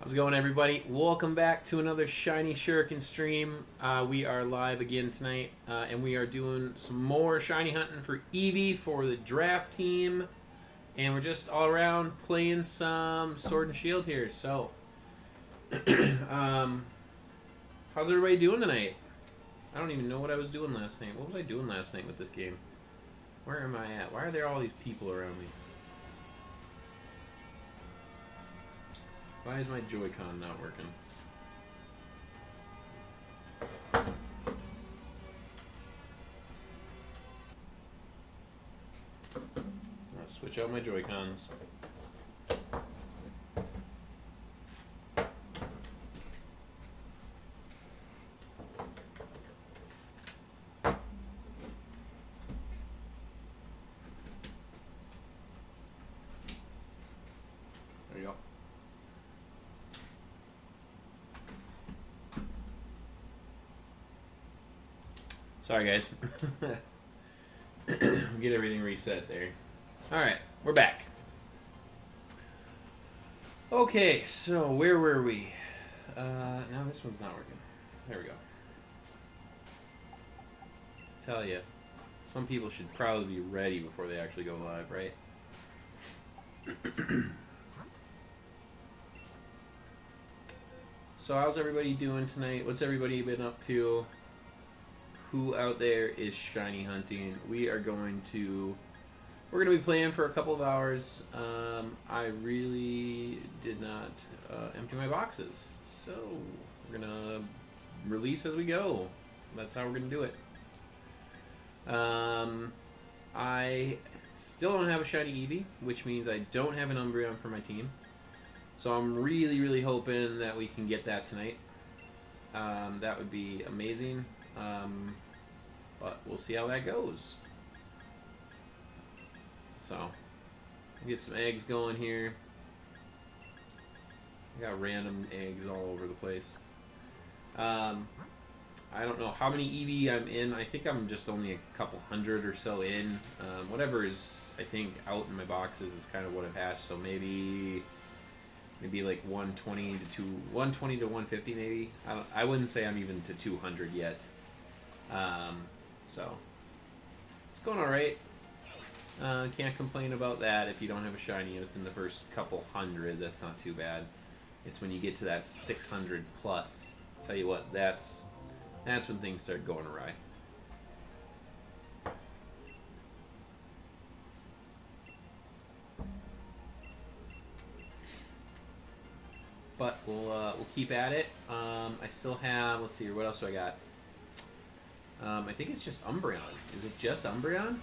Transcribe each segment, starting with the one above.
How's it going, everybody? Welcome back to another Shiny Shuriken stream. We are live again tonight, and we are doing some more shiny hunting for Eevee for the draft team. And we're just all around playing some Sword and Shield here. So, how's everybody doing tonight? I don't even know what I was doing last night. What was I doing last night with this game? Where am I at? Why are there all these people around me? Why is my Joy-Con not working? I'll switch out my Joy-Cons. There you go. Sorry, guys. Get everything reset there. Alright, we're back. Okay, so where were we? Now this one's not working. There we go. Tell ya, some people should probably be ready before they actually go live, right? So how's everybody doing tonight? What's everybody been up to? Who out there is shiny hunting? We're going to be playing for a couple of hours. I really did not empty my boxes, so we're gonna release as we go. That's how we're gonna do it. I still don't have a shiny Eevee, which means I don't have an Umbreon for my team. So I'm really hoping that we can get that tonight. That would be amazing. But we'll see how that goes. So, get some eggs going here. I got random eggs all over the place. I don't know how many Eevee I'm in. I think I'm just only a couple hundred or so in. Whatever is, I think, out in my boxes is kind of what I've hatched. So maybe like 120 to 150 maybe. I wouldn't say I'm even to 200 yet. So it's going all right. Can't complain about that. If you don't have a shiny within the first couple hundred, that's not too bad. It's when you get to that 600 plus. I'll tell you what, that's when things start going awry. But we'll keep at it. I still have. Let's see here. What else do I got? I think it's just Umbreon. Is it just Umbreon?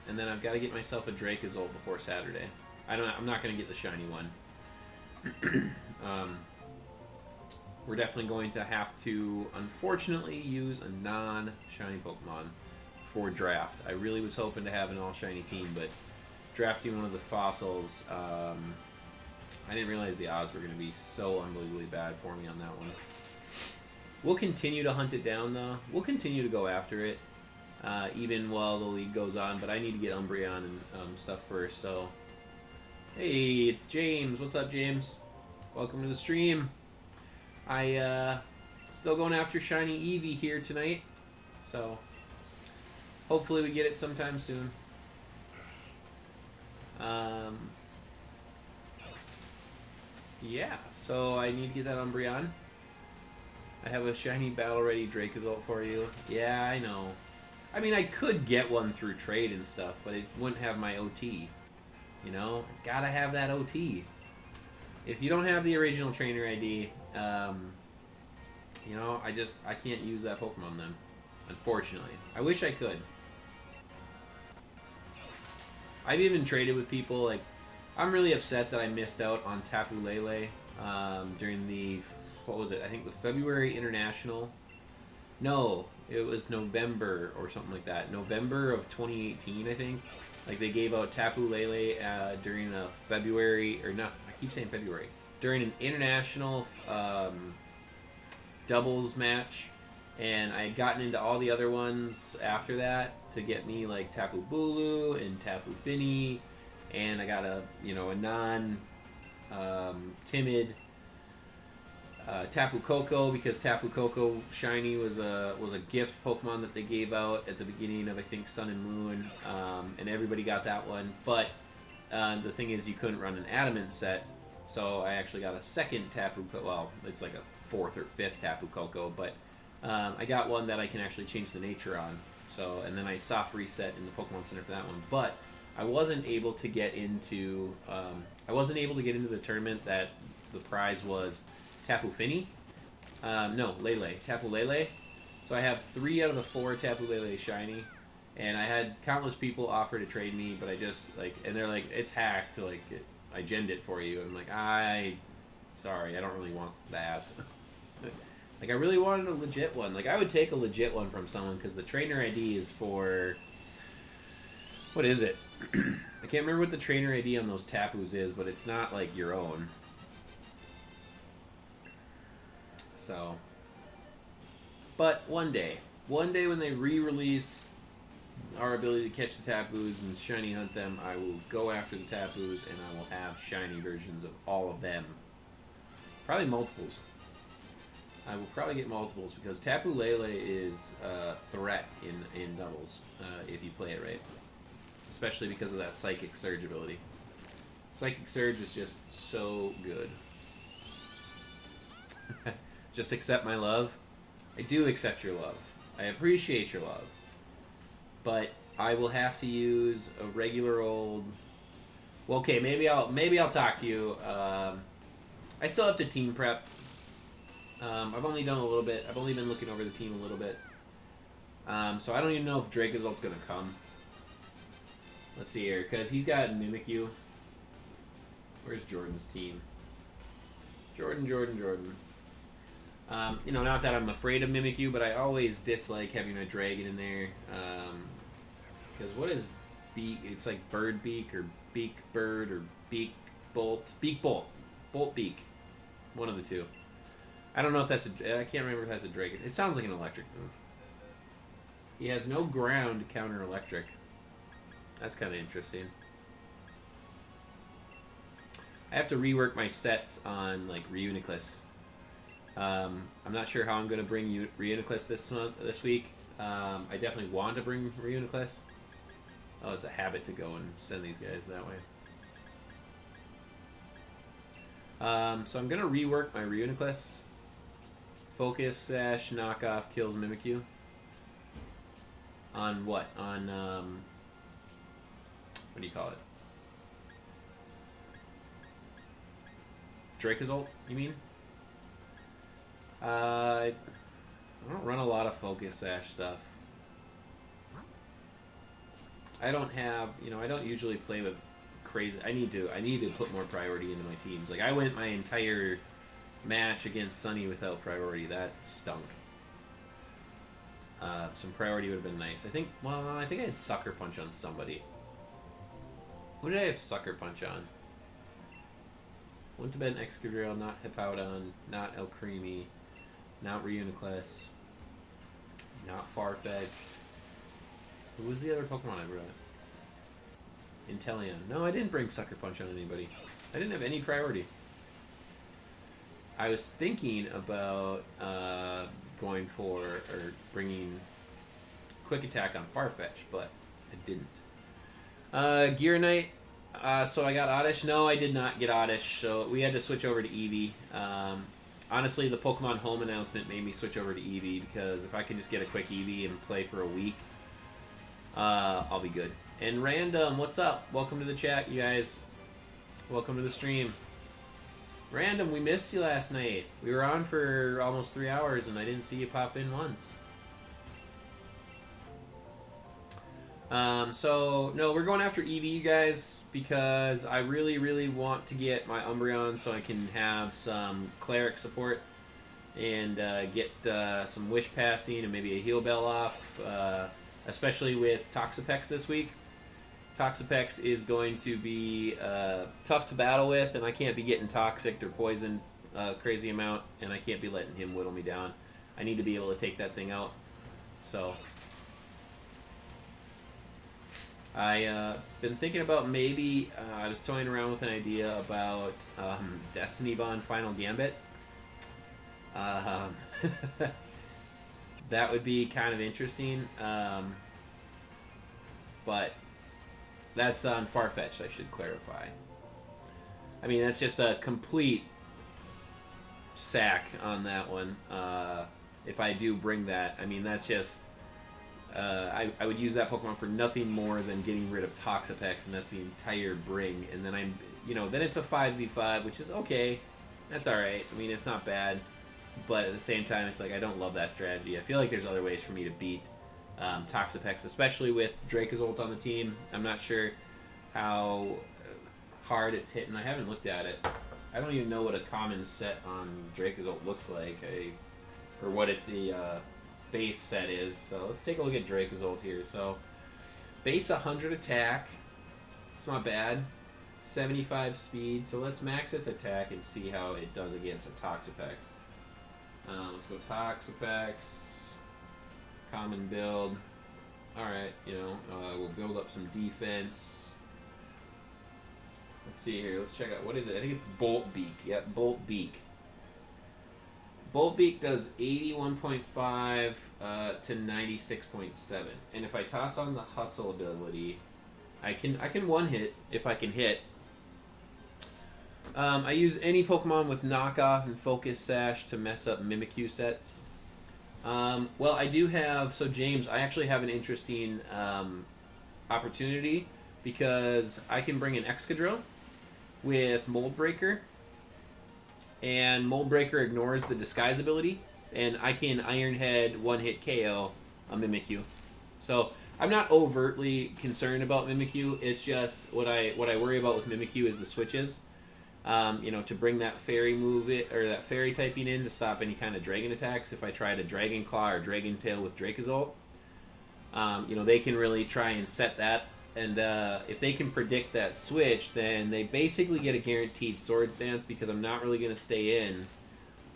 And then I've got to get myself a Dracozolt before Saturday. I'm not going to get the shiny one. We're definitely going to have to, unfortunately, use a non-shiny Pokemon for draft. I really was hoping to have an all-shiny team, but drafting one of the fossils, I didn't realize the odds were going to be so unbelievably bad for me on that one. We'll continue to hunt it down, though. We'll continue to go after it, even while the league goes on. But I need to get Umbreon and stuff first, so... Hey, it's James. What's up, James? Welcome to the stream. Still going after shiny Eevee here tonight, so... Hopefully we get it sometime soon. Yeah, so I need to get that Umbreon. I have a shiny battle-ready Dracozolt for you. Yeah, I know. I mean, I could get one through trade and stuff, but it wouldn't have my OT. You know? Gotta have that OT. If you don't have the original trainer ID, you know, I can't use that Pokemon then. Unfortunately. I wish I could. I've even traded with people, like, I'm really upset that I missed out on Tapu Lele during the... What was it? I think the February International. No, it was November or something like that. November of 2018, I think. Like they gave out Tapu Lele during a February, or not, I keep saying February. During an international doubles match. And I had gotten into all the other ones after that to get me like Tapu Bulu and Tapu Fini. And I got a non timid Tapu Koko, because Tapu Koko Shiny was a gift Pokemon that they gave out at the beginning of, I think, Sun and Moon, and everybody got that one. But the thing is, you couldn't run an Adamant set, so I actually got a second Tapu Koko. Well, it's like a fourth or fifth Tapu Koko, but I got one that I can actually change the nature on. So, and then I soft reset in the Pokemon Center for that one. But I wasn't able to get into the tournament that the prize was Tapu Fini. No, Lele. Tapu Lele. So I have 3 out of the 4 Tapu Lele shiny. And I had countless people offer to trade me, but I just, and they're like, it's hacked. I genned it for you. And I'm like, sorry, I don't really want that. I really wanted a legit one. I would take a legit one from someone, because the trainer ID is for... What is it? I can't remember what the trainer ID on those Tapus is, but it's not, your own. So, but one day when they re-release our ability to catch the Tapus and shiny hunt them, I will go after the Tapus and I will have shiny versions of all of them. Probably multiples. I will probably get multiples, because Tapu Lele is a threat in doubles if you play it right. Especially because of that Psychic Surge ability. Psychic Surge is just so good. Just accept my love. I do accept your love. I appreciate your love. But I will have to use a regular old... Well, okay, maybe I'll talk to you. I still have to team prep. I've only done a little bit. I've only been looking over the team a little bit. So I don't even know if Dracozold's going to come. Let's see here, because he's got Mimikyu. Where's Jordan's team? Jordan. Not that I'm afraid of Mimikyu, but I always dislike having a dragon in there. Because what is beak? It's like bird beak or beak bird or beak bolt. Beak bolt. Bolt beak. One of the two. I don't know if that's I can't remember if that's a dragon. It sounds like an electric move. He has no ground to counter electric. That's kind of interesting. I have to rework my sets on Reuniclus. I'm not sure how I'm going to bring Reuniclus this week. I definitely want to bring Reuniclus. Oh, it's a habit to go and send these guys that way. So I'm going to rework my Reuniclus. Focus, knockoff, kills Mimikyu. On what? On, what do you call it? Dracozolt, you mean? I don't run a lot of Focus Sash stuff. I don't have, I don't usually play with crazy. I need to put more priority into my teams. I went my entire match against Sunny without priority. That stunk. Some priority would have been nice. I think I had Sucker Punch on somebody. Who did I have Sucker Punch on? Wouldn't have been Excadrill, not Hippowdon, not Elcremie, not Reuniclus, not Farfetch'd. Who was the other Pokemon I brought? Inteleon. No, I didn't bring Sucker Punch on anybody. I didn't have any priority. I was thinking about going for, or bringing Quick Attack on Farfetch'd, but I didn't. Gear Knight. So I got Oddish. No, I did not get Oddish. So we had to switch over to Eevee. Honestly, the Pokemon Home announcement made me switch over to Eevee, because if I can just get a quick Eevee and play for a week, I'll be good. And Random, what's up? Welcome to the chat, you guys. Welcome to the stream. Random, we missed you last night. We were on for almost 3 hours, and I didn't see you pop in once. So, no, we're going after Eevee, you guys, because I really, really want to get my Umbreon so I can have some Cleric support and get some Wish Passing and maybe a Heal Bell off, especially with Toxapex this week. Toxapex is going to be tough to battle with, and I can't be getting Toxic or Poisoned a crazy amount, and I can't be letting him whittle me down. I need to be able to take that thing out. So I been thinking about maybe I was toying around with an idea about Destiny Bond Final Gambit. Um, that would be kind of interesting. But that's on Farfetch'd, I should clarify. I mean, that's just a complete sack on that one. If I do bring that, I mean, that's just... I would use that Pokemon for nothing more than getting rid of Toxapex, and that's the entire bring. And then then it's a 5v5, which is okay. That's alright. I mean, it's not bad. But at the same time, it's like, I don't love that strategy. I feel like there's other ways for me to beat Toxapex, especially with Dracozolt on the team. I'm not sure how hard it's hitting. I haven't looked at it. I don't even know what a common set on Dracozolt looks like, or what its base set is. So let's take a look at Dracozolt here. So base 100 attack. It's not bad. 75 speed. So let's max its attack and see how it does against a Toxapex. Let's go Toxapex. Common build. Alright, we'll build up some defense. Let's see here. Let's check out. What is it? I think it's Bolt Beak. Yep, Bolt Beak. Bolt Beak does 81.5 to 96.7. And if I toss on the Hustle ability, I can one hit if I can hit. I use any Pokemon with Knockoff and Focus Sash to mess up Mimikyu sets. Well, I do have... So, James, I actually have an interesting opportunity because I can bring an Excadrill with Mold Breaker, and Mold Breaker ignores the Disguise ability, and I can Iron Head one-hit KO a Mimikyu. So, I'm not overtly concerned about Mimikyu. It's just what I worry about with Mimikyu is the switches. To bring that fairy that fairy typing in to stop any kind of dragon attacks. If I try to Dragon Claw or Dragon Tail with Dracozolt, they can really try and set that. And if they can predict that switch, then they basically get a guaranteed Swords Dance, because I'm not really going to stay in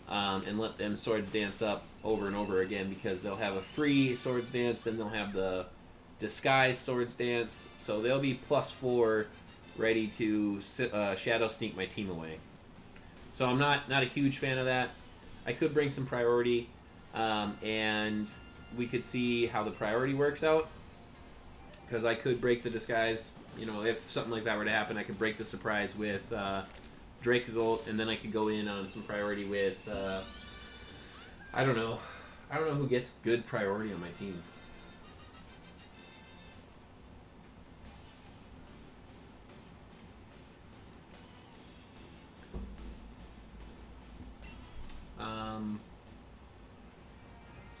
and let them Swords Dance up over and over again, because they'll have a free Swords Dance, then they'll have the Disguise Swords Dance, so they'll be +4 ready to Shadow Sneak my team away. So I'm not a huge fan of that. I could bring some priority, and we could see how the priority works out, because I could break the Disguise. If something like that were to happen, I could break the surprise with Dracozolt, and then I could go in on some priority with I don't know who gets good priority on my team.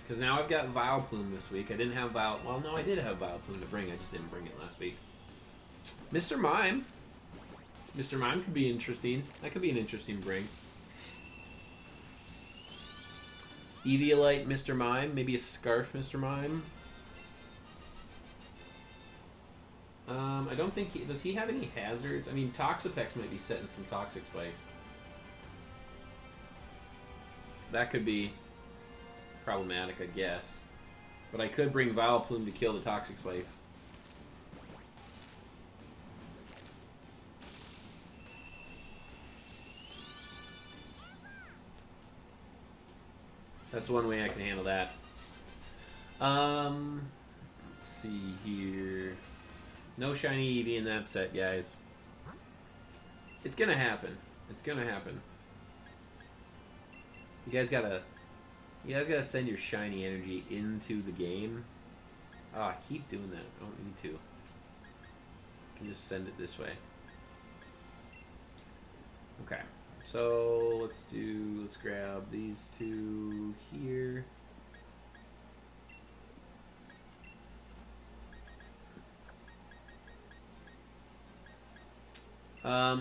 Because now I've got Vileplume this week. I didn't have Well, no, I did have Vileplume to bring. I just didn't bring it last week. Mr. Mime. Mr. Mime could be interesting. That could be an interesting bring. Eviolite Mr. Mime. Maybe a Scarf Mr. Mime. I don't think does he have any hazards? I mean, Toxapex might be setting some Toxic Spikes. That could be problematic, I guess. But I could bring Vileplume to kill the Toxic Spikes. That's one way I can handle that. Let's see here. No shiny Eevee in that set, guys. It's gonna happen. It's gonna happen. You guys gotta send your shiny energy into the game. Oh, I keep doing that. I don't need to. I can just send it this way. Okay. So let's grab these two here.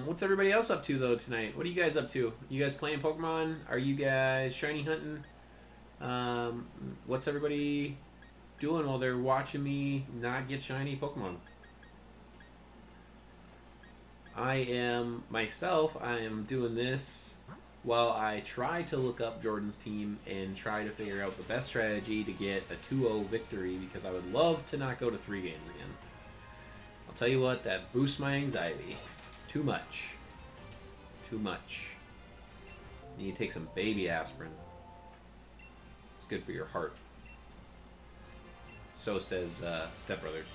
What's everybody else up to though tonight? What are you guys up to? You guys playing Pokemon? Are you guys shiny hunting? What's everybody doing while they're watching me not get shiny Pokemon? I am doing this while I try to look up Jordan's team and try to figure out the best strategy to get a 2-0 victory, because I would love to not go to 3 games again. I'll tell you what, that boosts my anxiety. Too much. Too much. You need to take some baby aspirin. good for your heart. So says Step Brothers.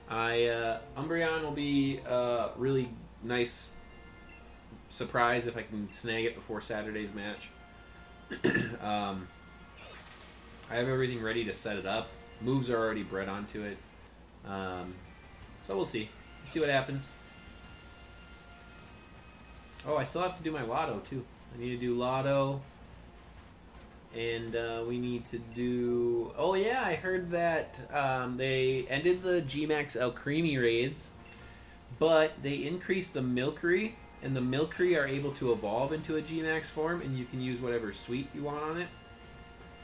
Umbreon will be a really nice surprise if I can snag it before Saturday's match. I have everything ready to set it up. Moves are already bred onto it. So we'll see. We'll see what happens. Oh, I still have to do my Lotto, too. I need to do Lotto. And we need to do... Oh, yeah, I heard that they ended the Gmax Alcremie raids, but they increased the Milcery, and the Milcery are able to evolve into a Gmax form, and you can use whatever suite you want on it.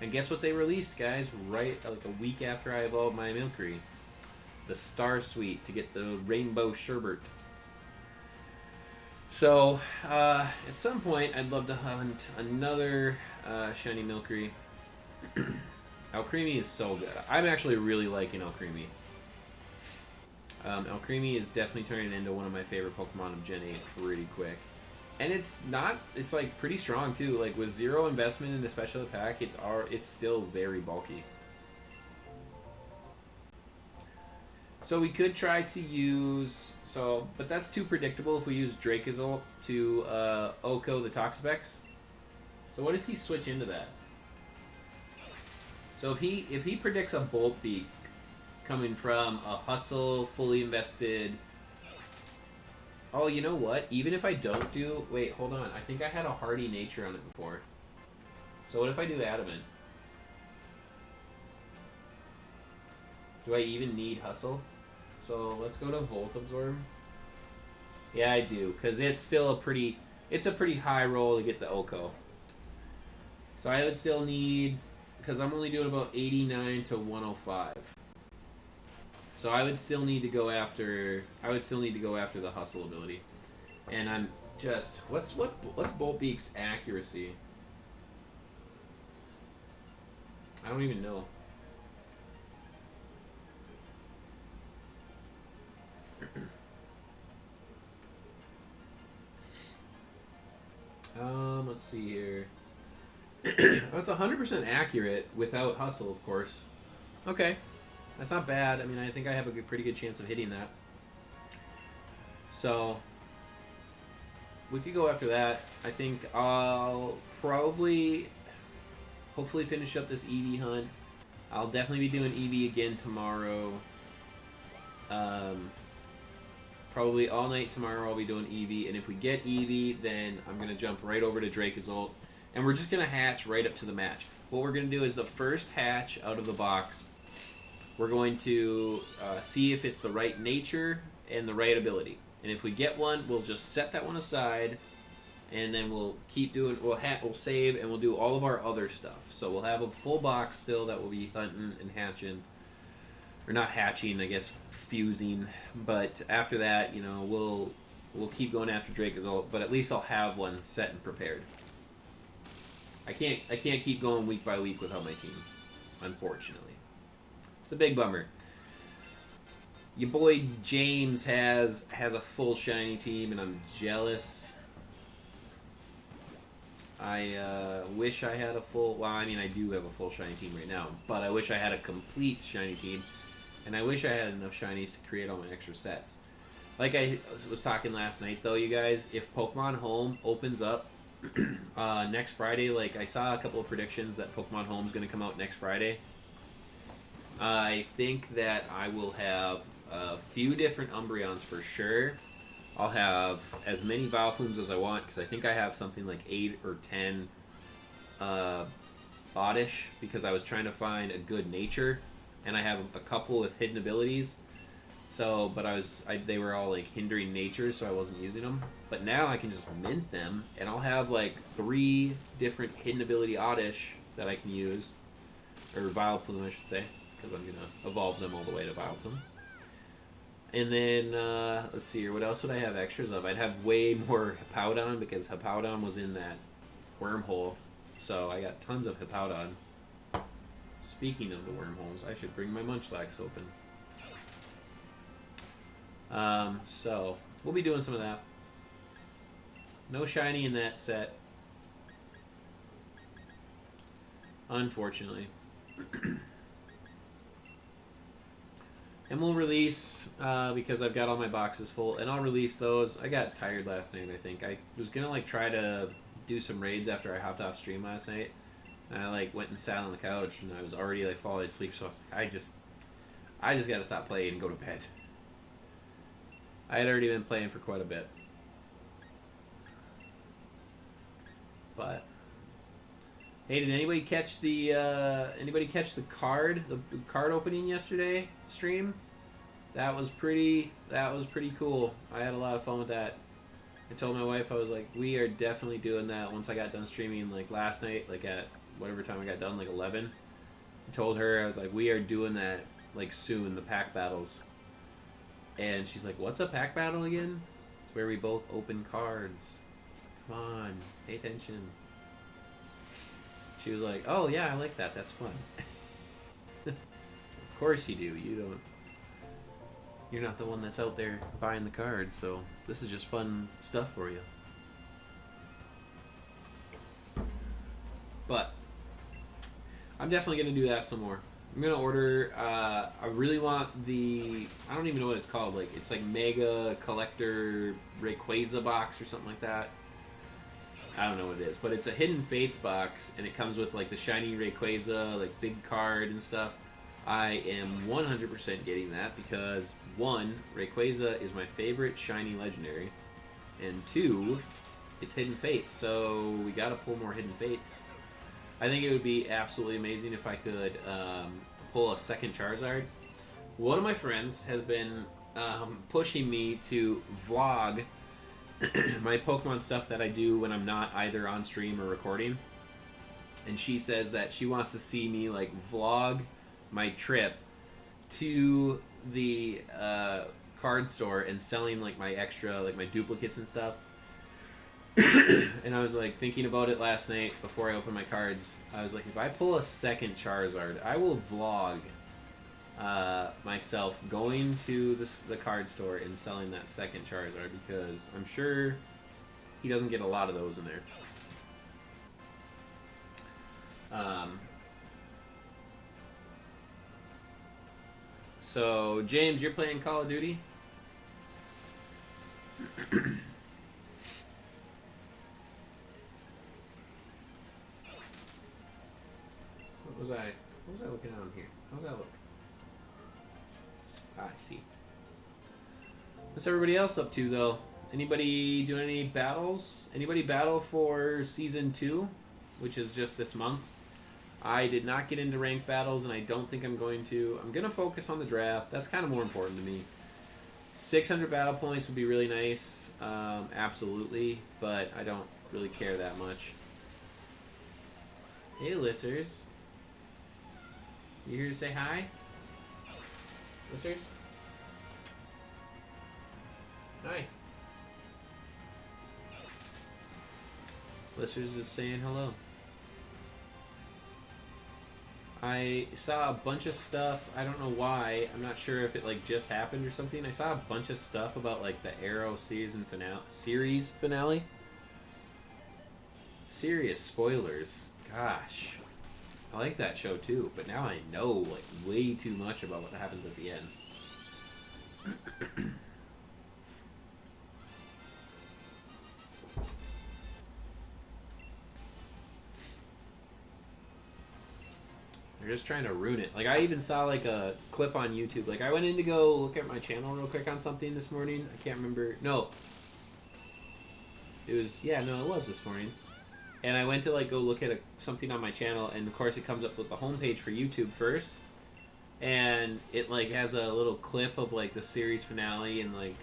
And guess what they released, guys? Right, like a week after I evolved my Milcery. The Star Suite to get the Rainbow Sherbert. So, at some point, I'd love to hunt another shiny Milcery. Alcremie is so good. I'm actually really liking Alcremie. Alcremie is definitely turning into one of my favorite Pokemon of Gen 8 pretty quick. And it's like pretty strong too. Like with 0 investment in the special attack, it's still very bulky. So we could try to use... but that's too predictable if we use Dracozolt to Oko the Toxapex. So what does he switch into that? So if he predicts a Bolt Beak coming from a Hustle, fully invested... Oh, you know what? Even if I don't do... Wait, hold on. I think I had a Hardy Nature on it before. So what if I do Adamant? Do I even need Hustle? So let's go to Volt Absorb. Yeah, I do, because it's still a pretty high roll to get the Oko. So I would still need, because I'm only doing about 89 to 105. So I would still need to go after the Hustle ability. And I'm just what's Bolt Beak's accuracy? I don't even know. Let's see here. That's 100% accurate without Hustle, of course. Okay, that's not bad. I mean, I think I have a pretty good chance of hitting that. So we could go after that. I think I'll probably, hopefully, finish up this Eevee hunt. I'll definitely be doing Eevee again tomorrow. Probably all night tomorrow I'll be doing Eevee, and if we get Eevee, then I'm going to jump right over to Dracozolt, and we're just going to hatch right up to the match. What we're going to do is the first hatch out of the box, we're going to see if it's the right nature and the right ability. And if we get one, we'll just set that one aside, and then we'll keep doing, we'll save, and we'll do all of our other stuff. So we'll have a full box still that we'll be hunting and hatching. Or not hatching, I guess, fusing. But after that, you know, we'll keep going after Dracozolt, but at least I'll have one set and prepared. I can't keep going week by week without my team, unfortunately. It's a big bummer. Your boy James has a full shiny team, and I'm jealous. I wish I had a full... Well, I mean, I do have a full shiny team right now, but I wish I had a complete shiny team. And I wish I had enough shinies to create all my extra sets. Like I was talking last night, though, you guys, if Pokemon Home opens up next Friday, like I saw a couple of predictions that Pokemon Home is going to come out next Friday. I think that I will have a few different Umbreons for sure. I'll have as many Vileplumes as I want, because I think I have something like 8 or 10 Oddish, because I was trying to find a good nature. And I have a couple with hidden abilities, so but they were all like hindering natures, so I wasn't using them. But now I can just mint them, and I'll have like 3 different hidden ability Oddish that I can use, or Vileplume I should say, because I'm gonna evolve them all the way to Vileplume. And then let's see here, what else would I have extras of? I'd have way more Hippowdon, because Hippowdon was in that wormhole, so I got tons of Hippowdon. Speaking of the wormholes, I should bring my Munchlax open. So, we'll be doing some of that. No shiny in that set. Unfortunately. And we'll release, because I've got all my boxes full, and I'll release those. I got tired last night, I think. I was going to, like, try to do some raids after I hopped off stream last night. And I, like, went and sat on the couch, and I was already, like, falling asleep, so I was like, I just got to stop playing and go to bed. I had already been playing for quite a bit. But hey, did anybody catch the card opening yesterday stream? That was pretty cool. I had a lot of fun with that. I told my wife, I was like, we are definitely doing that once I got done streaming, like last night, like at whatever time I got done, like 11. I told her, I was like, we are doing that like soon, the pack battles. And she's like, what's a pack battle again? It's where we both open cards. Come on, pay attention. She was like, oh yeah, I like that. That's fun. Of course you do. You're not the one that's out there buying the cards, so this is just fun stuff for you. But I'm definitely going to do that some more. I'm going to order, I really want the, I don't even know what it's called. Like, it's like Mega Collector Rayquaza box or something like that. I don't know what it is, but it's a Hidden Fates box, and it comes with like the shiny Rayquaza, like big card and stuff. I am 100% getting that because 1, Rayquaza is my favorite shiny legendary, and 2, it's Hidden Fates, so we gotta pull more Hidden Fates. I think it would be absolutely amazing if I could pull a second Charizard. One of my friends has been pushing me to vlog my Pokemon stuff that I do when I'm not either on stream or recording. And she says that she wants to see me like vlog my trip to the card store and selling like my extra, like my duplicates and stuff. And I was like thinking about it last night before I opened my cards. I was like, if I pull a second Charizard, I will vlog myself going to the card store and selling that second Charizard because I'm sure he doesn't get a lot of those in there. So James, you're playing Call of Duty? What was I looking at on here? How's that look? I see. What's everybody else up to, though? Anybody doing any battles? Anybody battle for Season 2, which is just this month? I did not get into ranked battles, and I don't think I'm going to. I'm going to focus on the draft. That's kind of more important to me. 600 battle points would be really nice, absolutely, but I don't really care that much. Hey, listeners. You here to say hi? Listeners? Hi. Listeners is saying hello. I saw a bunch of stuff. I don't know why. I'm not sure if it like just happened or something. I saw a bunch of stuff about like the Arrow series finale. Serious spoilers. Gosh. I like that show too, but now I know like way too much about what happens at the end. They're just trying to ruin it. Like, I even saw, like, a clip on YouTube. Like, I went in to go look at my channel real quick on something this morning. I can't remember. No. It was, yeah, no, it was this morning. And I went to, like, go look at something on my channel, and, of course, it comes up with the homepage for YouTube first. And it, like, has a little clip of, like, the series finale and, like,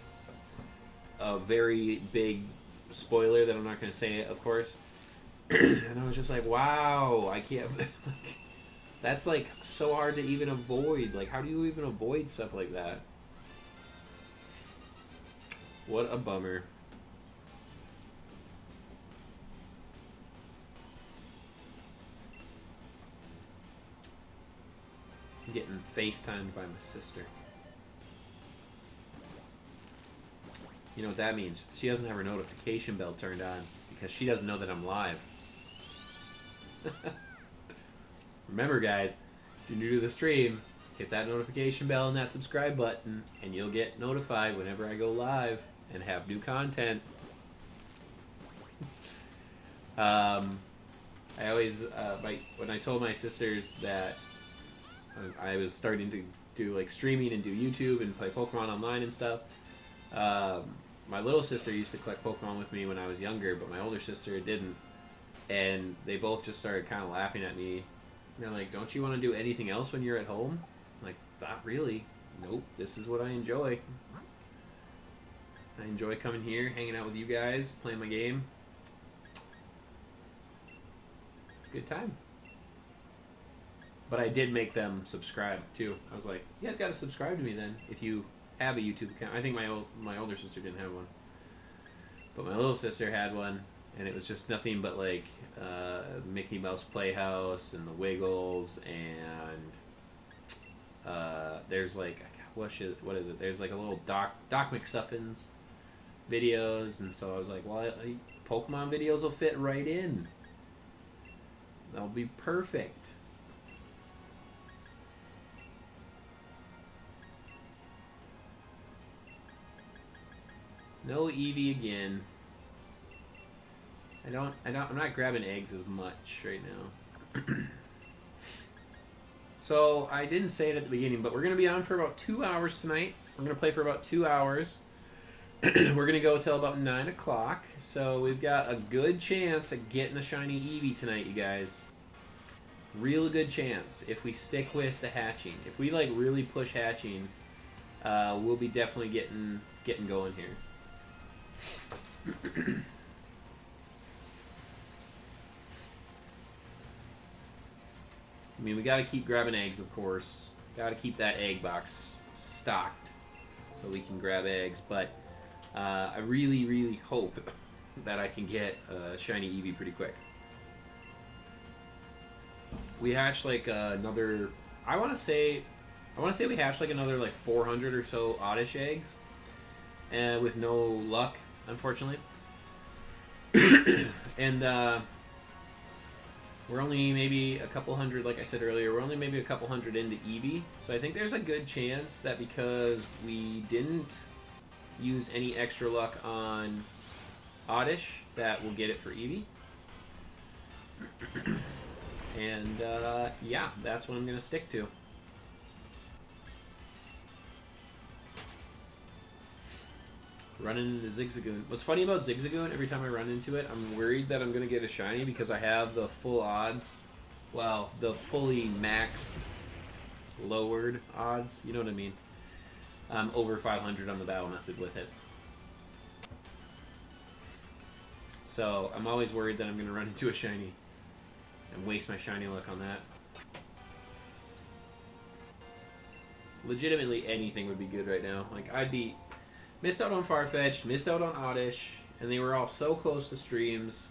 a very big spoiler that I'm not going to say, of course. And I was just like, wow, I can't... That's, like, so hard to even avoid. Like, how do you even avoid stuff like that? What a bummer. I'm getting FaceTimed by my sister. You know what that means? She doesn't have her notification bell turned on because she doesn't know that I'm live. Remember, guys, if you're new to the stream, hit that notification bell and that subscribe button, and you'll get notified whenever I go live and have new content. I always, when I told my sisters that I was starting to do like streaming and do YouTube and play Pokemon online and stuff, my little sister used to collect Pokemon with me when I was younger, but my older sister didn't. And they both just started kind of laughing at me. They're like, don't you want to do anything else when you're at home? I'm like, not really. Nope, this is what I enjoy. I enjoy coming here, hanging out with you guys, playing my game. It's a good time. But I did make them subscribe too. I was like, you guys got to subscribe to me then if you have a YouTube account. I think my older sister didn't have one, but my little sister had one, and it was just nothing but like Mickey Mouse Playhouse and the Wiggles, and there's like what is it? There's like a little Doc McStuffins videos, and so I was like, well, Pokemon videos will fit right in. That'll be perfect. No Eevee again. I'm not grabbing eggs as much right now. So I didn't say it at the beginning, but we're gonna be on for about 2 hours tonight. We're gonna play for about 2 hours. We're gonna go till about 9 o'clock. So we've got a good chance of getting a shiny Eevee tonight, you guys. Real good chance if we stick with the hatching. If we like really push hatching, we'll be definitely getting going here. I mean, we gotta keep grabbing eggs, of course. Gotta keep that egg box stocked so we can grab eggs. But I really, really hope that I can get a shiny Eevee pretty quick. We hatched like another. I want to say we hatched like another like 400 or so oddish eggs, and with no luck, unfortunately. And we're only maybe a couple hundred, like I said earlier, we're only maybe a couple hundred into Eevee. So I think there's a good chance that because we didn't use any extra luck on Oddish, that we'll get it for Eevee. And yeah, that's what I'm going to stick to. Running into Zigzagoon. What's funny about Zigzagoon, every time I run into it, I'm worried that I'm going to get a shiny because I have the full odds. Well, the fully maxed, lowered odds. You know what I mean? I'm over 500 on the battle method with it. So I'm always worried that I'm going to run into a shiny and waste my shiny luck on that. Legitimately anything would be good right now. Like, I'd be... Missed out on Farfetch'd, missed out on Oddish, and they were all so close to streams.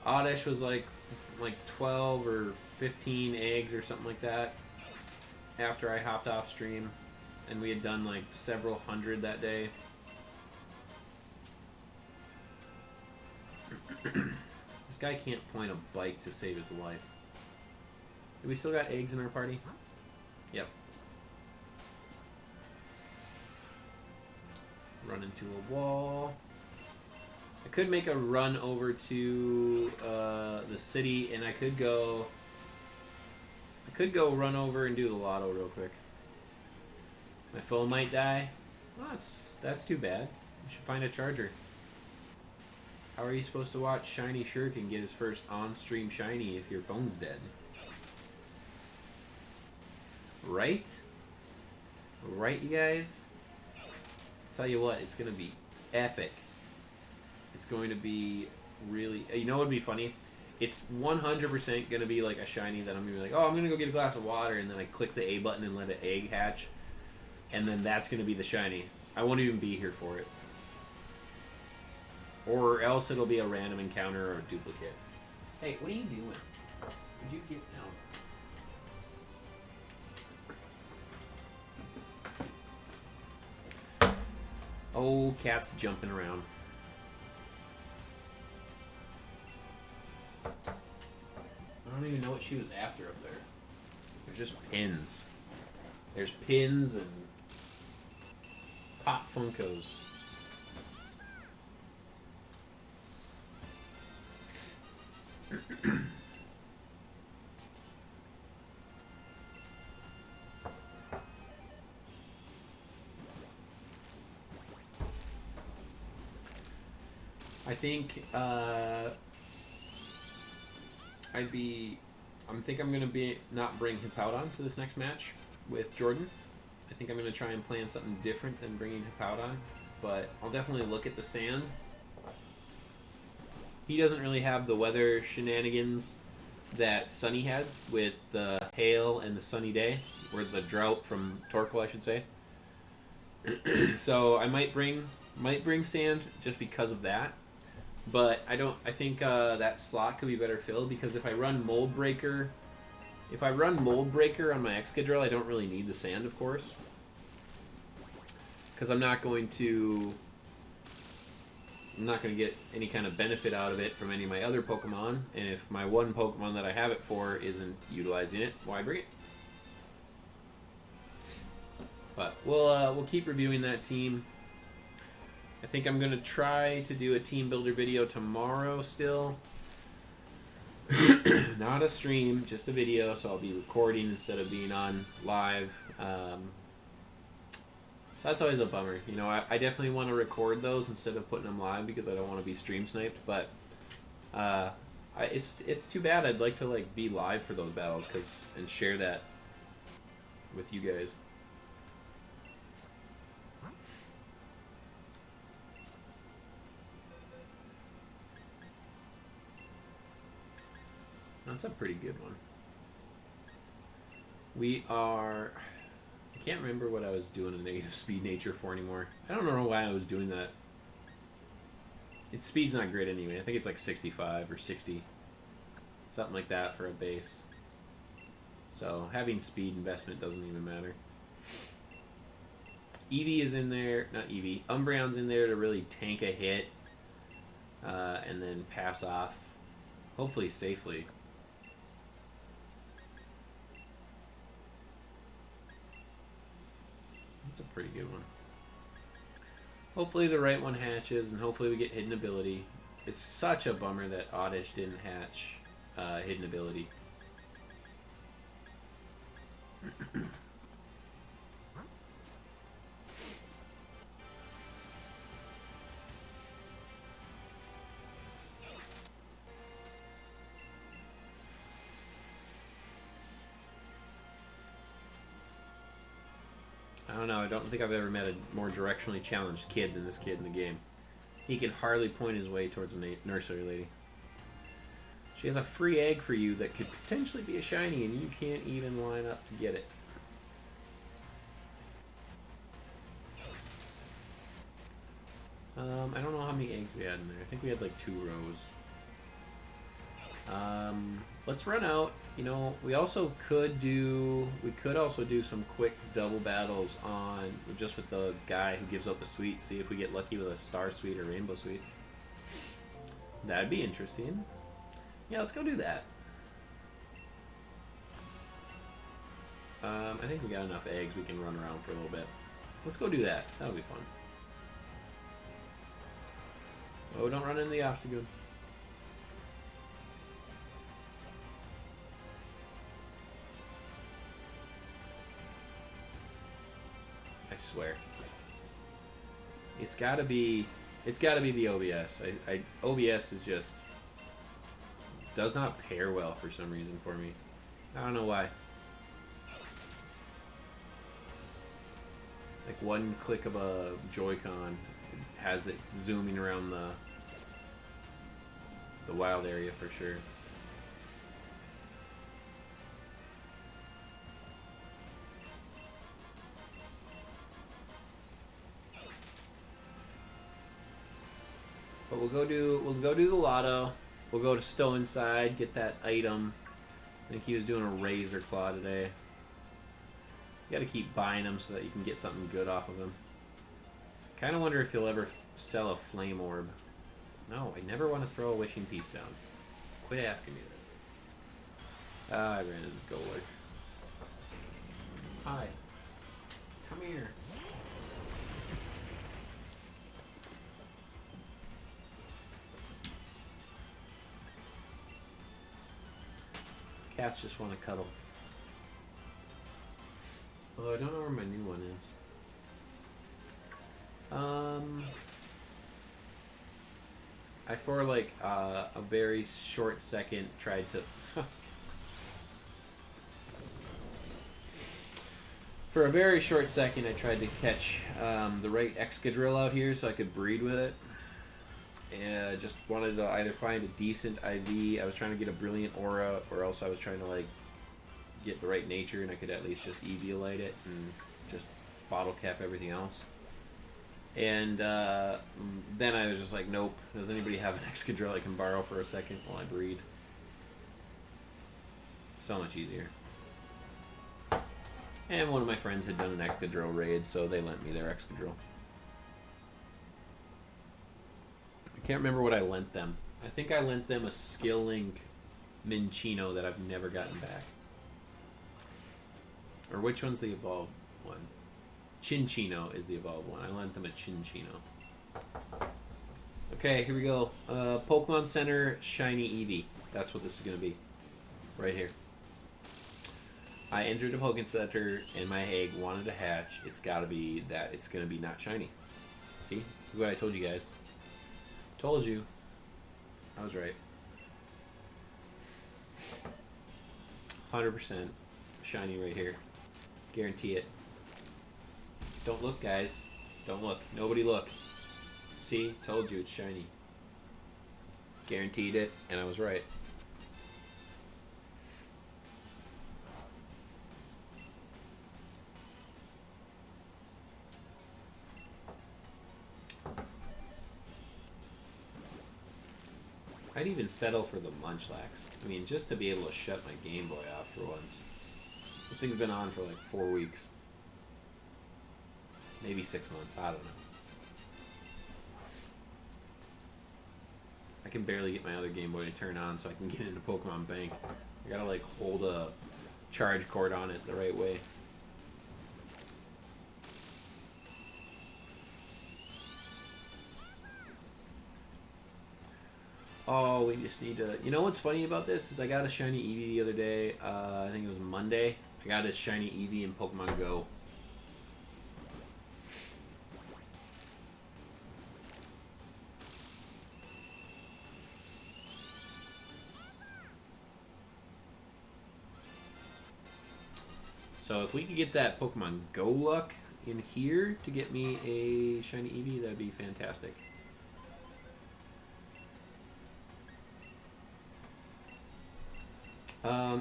Oddish was like 12 or 15 eggs or something like that after I hopped off stream, and we had done like several hundred that day. This guy can't point a bike to save his life. Do we still got eggs in our party? Yep. Run into a wall. I could make a run over to the city, and I could go run over and do the lotto real quick. My phone might die. Well, that's too bad. You should find a charger. How are you supposed to watch Shiny Shuriken get his first on-stream shiny if your phone's dead? Right? Right, you guys? Tell you what, it's going to be epic. It's going to be really... You know what would be funny? It's 100% going to be like a shiny that I'm going to be like, oh, I'm going to go get a glass of water, and then I click the A button and let an egg hatch, and then that's going to be the shiny. I won't even be here for it. Or else it'll be a random encounter or a duplicate. Hey, what are you doing? Would you get down? Oh, cat's jumping around. I don't don't even know what she was after up there. There's just pins. There's pins and Pop Funkos. I think I'm gonna be not bring Hippowdon to this next match with Jordan. I think I'm gonna try and plan something different than bringing Hippowdon, but I'll definitely look at the sand. He doesn't really have the weather shenanigans that Sunny had with the hail and the sunny day, or the drought from Torkoal, I should say. So I might bring sand just because of that. But I think that slot could be better filled, because if I run Mold Breaker on my Excadrill, I don't really need the sand, of course, because I'm not going to get any kind of benefit out of it from any of my other Pokemon, and if my one Pokemon that I have it for isn't utilizing it, why bring it? But we'll keep reviewing that team. I think I'm going to try to do a team builder video tomorrow still. Not a stream, just a video, so I'll be recording instead of being on live. So that's always a bummer. You know, I definitely want to record those instead of putting them live because I don't want to be stream sniped, but it's too bad. I'd like to be live for those battles and share that with you guys. That's a pretty good one. I can't remember what I was doing a negative speed nature for anymore. I don't know why I was doing that. Its speed's not great anyway. I think it's like 65 or 60. Something like that for a base. So having speed investment doesn't even matter. Eevee is in there. Not Eevee. Umbreon's in there to really tank a hit. And then pass off. Hopefully safely. That's a pretty good one. Hopefully the right one hatches, and hopefully we get hidden ability. It's such a bummer that Oddish didn't hatch hidden ability. I don't know, I don't think I've ever met a more directionally challenged kid than this kid in the game. He can hardly point his way towards a nursery lady. She has a free egg for you that could potentially be a shiny, and you can't even line up to get it. I don't know how many eggs we had in there. I think we had like 2 rows. Let's run out. You know, we could also do some quick double battles on just with the guy who gives out the sweets. See if we get lucky with a star sweet or rainbow sweet. That'd be interesting. Yeah, let's go do that. I think we got enough eggs we can run around for a little bit. Let's go do that. That'll be fun. Oh, don't run into the Oshtagoon. I swear. It's gotta be the OBS. OBS is just does not pair well for some reason for me. I don't know why. Like one click of a Joy-Con has it zooming around the wild area for sure. But we'll go do the lotto. We'll go to Stow Inside, get that item. I think he was doing a Razor Claw today. You gotta keep buying them so that you can get something good off of him. Kinda wonder if he'll ever sell a Flame Orb. No, I never want to throw a Wishing Piece down. Quit asking me that. I ran into Golek. Hi. Come here. Cats just want to cuddle. Oh, I don't know where my new one is. I for like a very short second tried to for a very short second I tried to catch the right Excadrill out here so I could breed with it. And I just wanted to either find a decent IV. I was trying to get a brilliant aura, or else I was trying to like get the right nature and I could at least just Eevee-lite it and just bottle cap everything else. And then I was just like, nope. Does anybody have an Excadrill I can borrow for a second while I breed? So much easier. And one of my friends had done an Excadrill raid, so they lent me their Excadrill. I can't remember what I lent them. I think I lent them a Skill Link Minccino that I've never gotten back. Or which one's the evolved one? Chinchino is the evolved one. I lent them a Chinchino. Okay, here we go. Pokemon Center Shiny Eevee. That's what this is going to be. Right here. I entered the Pokemon Center and my egg wanted to hatch. It's got to be that. It's going to be not shiny. See? Look what I told you guys. Told you. I was right. 100% shiny right here. Guarantee it. Don't look, guys. Don't look. Nobody look. See? Told you it's shiny. Guaranteed it, and I was right. I'd even settle for the Munchlax. I mean, just to be able to shut my Game Boy off for once. This thing's been on for like 4 weeks. Maybe 6 months, I don't know. I can barely get my other Game Boy to turn on so I can get into Pokemon Bank. I gotta like hold a charge cord on it the right way. Oh, we just need to... You know what's funny about this is I got a shiny Eevee the other day. I think it was Monday. I got a shiny Eevee in Pokemon Go. So if we could get that Pokemon Go luck in here to get me a shiny Eevee, that'd be fantastic.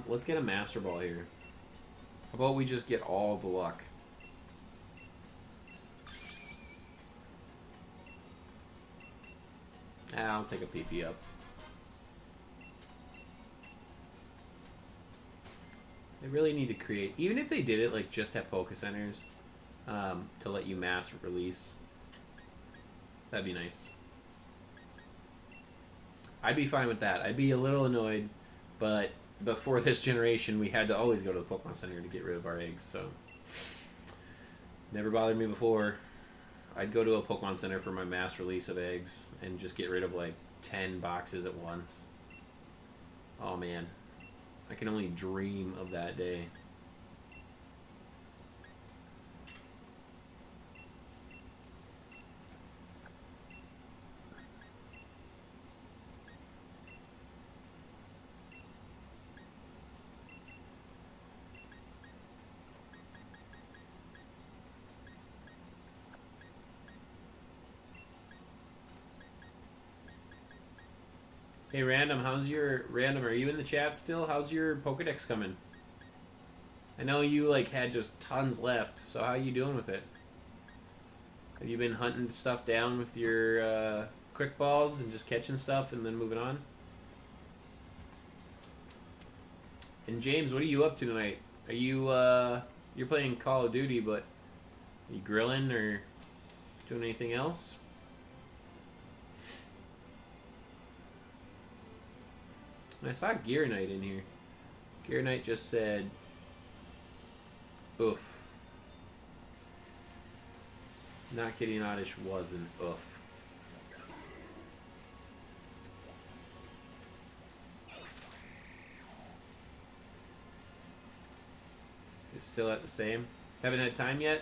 Let's get a Master Ball here. How about we just get all the luck? I'll take a PP up. They really need to create, even if they did it like just at Poké Centers, to let you mass release. That'd be nice. I'd be fine with that. I'd be a little annoyed, but before this generation, we had to always go to the Pokemon Center to get rid of our eggs, so never bothered me before. I'd go to a Pokemon Center for my mass release of eggs and just get rid of like 10 boxes at once. Oh man, I can only dream of that day. Hey, Random, Random, are you in the chat still? How's your Pokedex coming? I know you, like, had just tons left, so how you doing with it? Have you been hunting stuff down with your, quick balls and just catching stuff and then moving on? And James, what are you up to tonight? Are you, you're playing Call of Duty, but are you grilling or doing anything else? I saw Gear Night in here. Gear Knight just said, oof. Not getting oddish was an oof. It's still at the same. Haven't had time yet.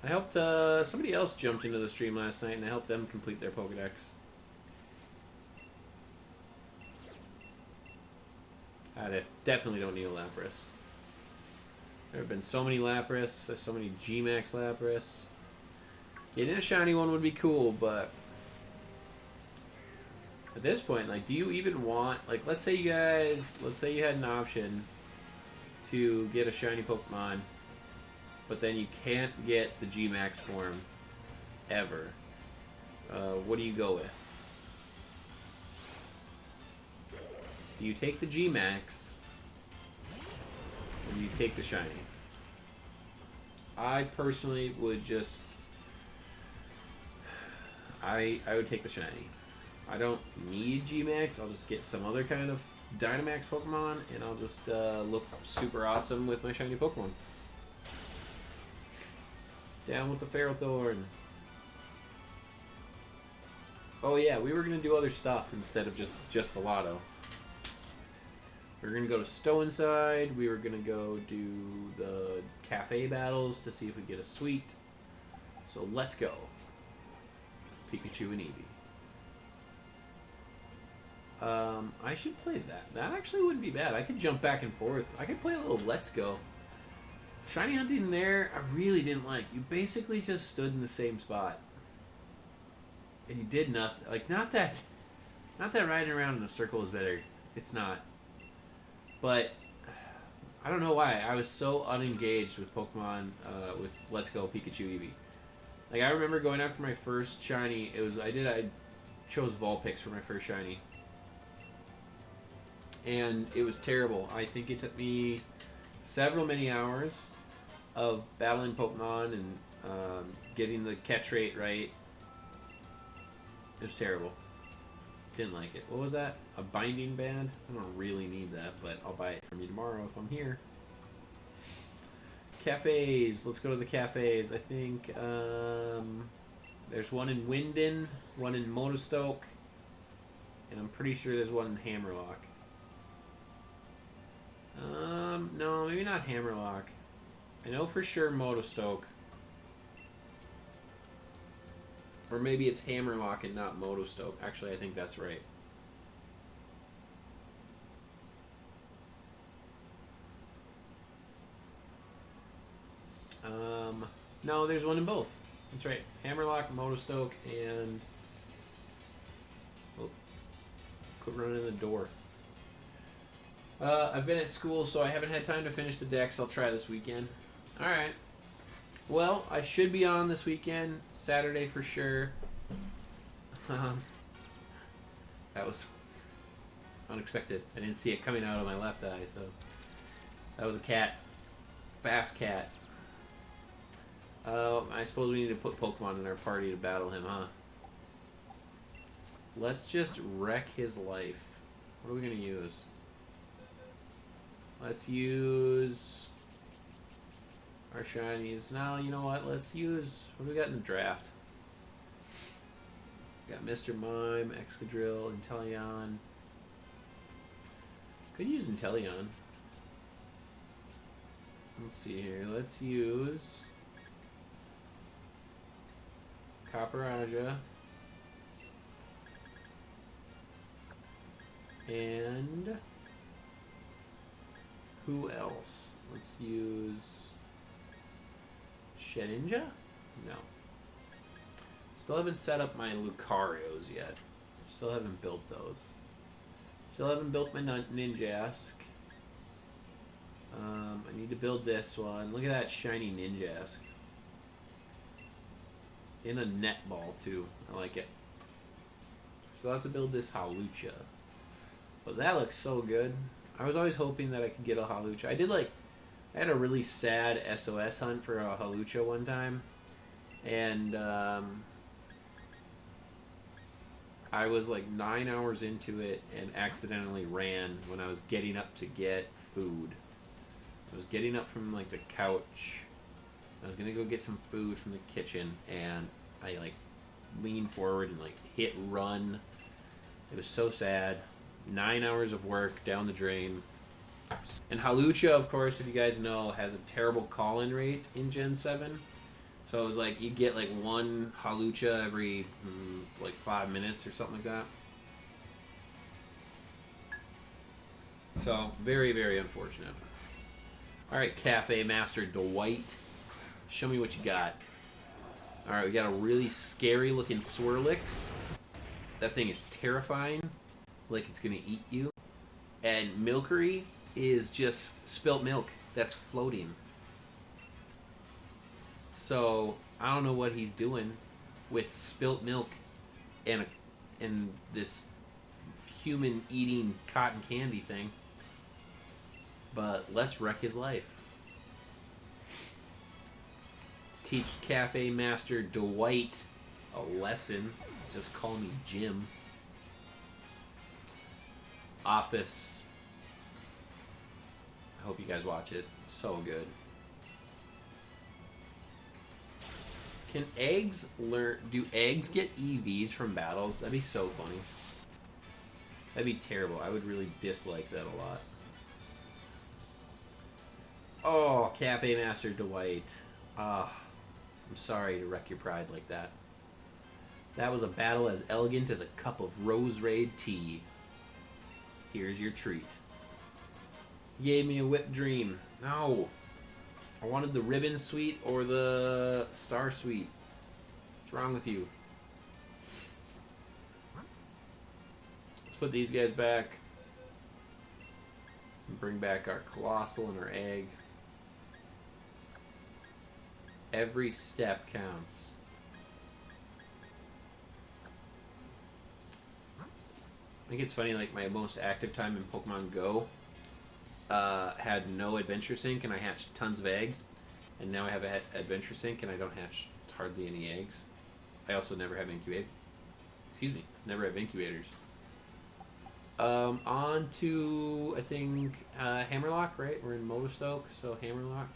I helped, somebody else jumped into the stream last night and I helped them complete their Pokedex. I definitely don't need a Lapras. There have been so many Lapras, so many G-Max Lapras. Getting a shiny one would be cool, but at this point, like, do you even want, like, let's say you had an option to get a shiny Pokemon, but then you can't get the G-Max form ever. What do you go with? Do you take the G-Max, or do you take the shiny? I personally would just... I would take the shiny. I don't need G-Max. I'll just get some other kind of Dynamax Pokemon, and I'll just look super awesome with my shiny Pokemon. Down with the Ferrothorn. Oh yeah, we were going to do other stuff instead of just the Lotto. We were going to go to Stoneside. We were going to go do the cafe battles to see if we get a sweet. So let's go. Pikachu and Eevee. I should play that. That actually wouldn't be bad. I could jump back and forth. I could play a little Let's Go. Shiny hunting there, I really didn't like. You basically just stood in the same spot. And you did nothing. Like, not that riding around in a circle is better. It's not. But I don't know why. I was so unengaged with Pokemon, with Let's Go Pikachu Eevee. Like, I remember going after my first shiny. I chose Vulpix for my first shiny. And it was terrible. I think it took me many hours of battling Pokemon and getting the catch rate right. It was terrible. Didn't like it. What was that? A binding band? I don't really need that, but I'll buy it from you tomorrow if I'm here. Cafes. Let's go to the cafes. I think there's one in Winden, one in Motostoke, and I'm pretty sure there's one in Hammerlock. No, maybe not Hammerlock. I know for sure Motostoke. Or maybe it's Hammerlock and not Motostoke. Actually, I think that's right. No, there's one in both. That's right. Hammerlock, Motostoke, and... Oh, quit running the door. I've been at school, so I haven't had time to finish the decks. I'll try this weekend. Alright. Well, I should be on this weekend. Saturday for sure. That was unexpected. I didn't see it coming out of my left eye, so... That was a cat. Fast cat. I suppose we need to put Pokemon in our party to battle him, huh? Let's just wreck his life. What are we going to use? Let's use our shinies. Now, you know what? Let's use... What do we got in the draft? We got Mr. Mime, Excadrill, Inteleon. Could use Inteleon. Let's see here. Let's use... Capparaja. And... Who else? Let's use... Shedinja? No. Still haven't set up my Lucarios yet. Still haven't built those. Still haven't built my Ninjask. I need to build this one. Look at that shiny Ninjask. In a netball, too. I like it. Still have to build this Hawlucha. But that looks so good. I was always hoping that I could get a Hawlucha. I had a really sad SOS hunt for a Hawlucha one time. And, I was like 9 hours into it and accidentally ran when I was getting up to get food. I was getting up from like the couch. I was gonna go get some food from the kitchen, and I like leaned forward and like hit run. It was so sad. 9 hours of work down the drain. And Halucha, of course, if you guys know, has a terrible call-in rate in Gen 7. So it was like you get like one Halucha every like 5 minutes or something like that. So very, very unfortunate. Alright, Cafe Master Dwight. Show me what you got. Alright, we got a really scary looking Swirlix. That thing is terrifying. Like it's gonna eat you. And Milcery is just spilt milk that's floating. So I don't know what he's doing with spilt milk and this human eating cotton candy thing. But let's wreck his life. Teach Cafe Master Dwight a lesson. Just call me Jim. Office. I hope you guys watch it. So good. Can eggs learn? Do eggs get EVs from battles? That'd be so funny. That'd be terrible. I would really dislike that a lot. Oh, Cafe Master Dwight. Ah, I'm sorry to wreck your pride like that. That was a battle as elegant as a cup of Rose Raid tea. Here's your treat. You gave me a whipped dream. No. I wanted the ribbon sweet or the star sweet. What's wrong with you? Let's put these guys back. And bring back our Colossal and our egg. Every step counts. I think it's funny, like my most active time in Pokemon Go had no adventure sync and I hatched tons of eggs, and now I have an adventure sync and I don't hatch hardly any eggs. I also never have never have incubators. On to, I think, Hammerlock, right? We're in Motostoke, so Hammerlock.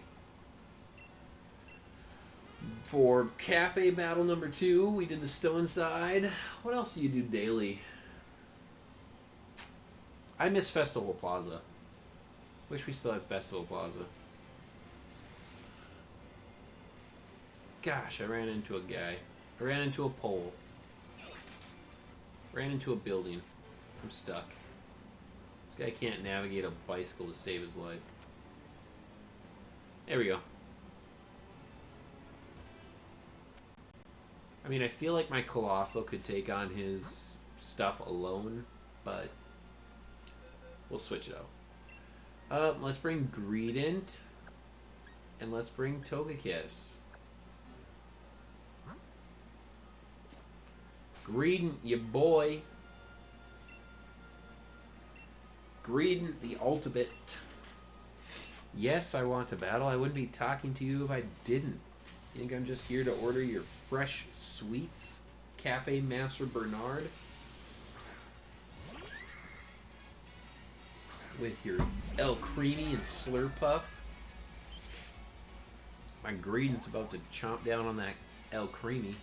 For Cafe Battle number 2, we did the Stone Side. What else do you do daily? I miss Festival Plaza. Wish we still had Festival Plaza. Gosh, I ran into a guy. I ran into a pole. Ran into a building. I'm stuck. This guy can't navigate a bicycle to save his life. There we go. I mean, I feel like my Colossal could take on his stuff alone, but we'll switch it out. Let's bring Greedent, and let's bring Togekiss. Greedent, you boy. Greedent, the ultimate. Yes, I want to battle. I wouldn't be talking to you if I didn't. You think I'm just here to order your fresh sweets? Cafe Master Bernard? With your El Creamy and Slurpuff? My Greedent's about to chomp down on that El Creamy.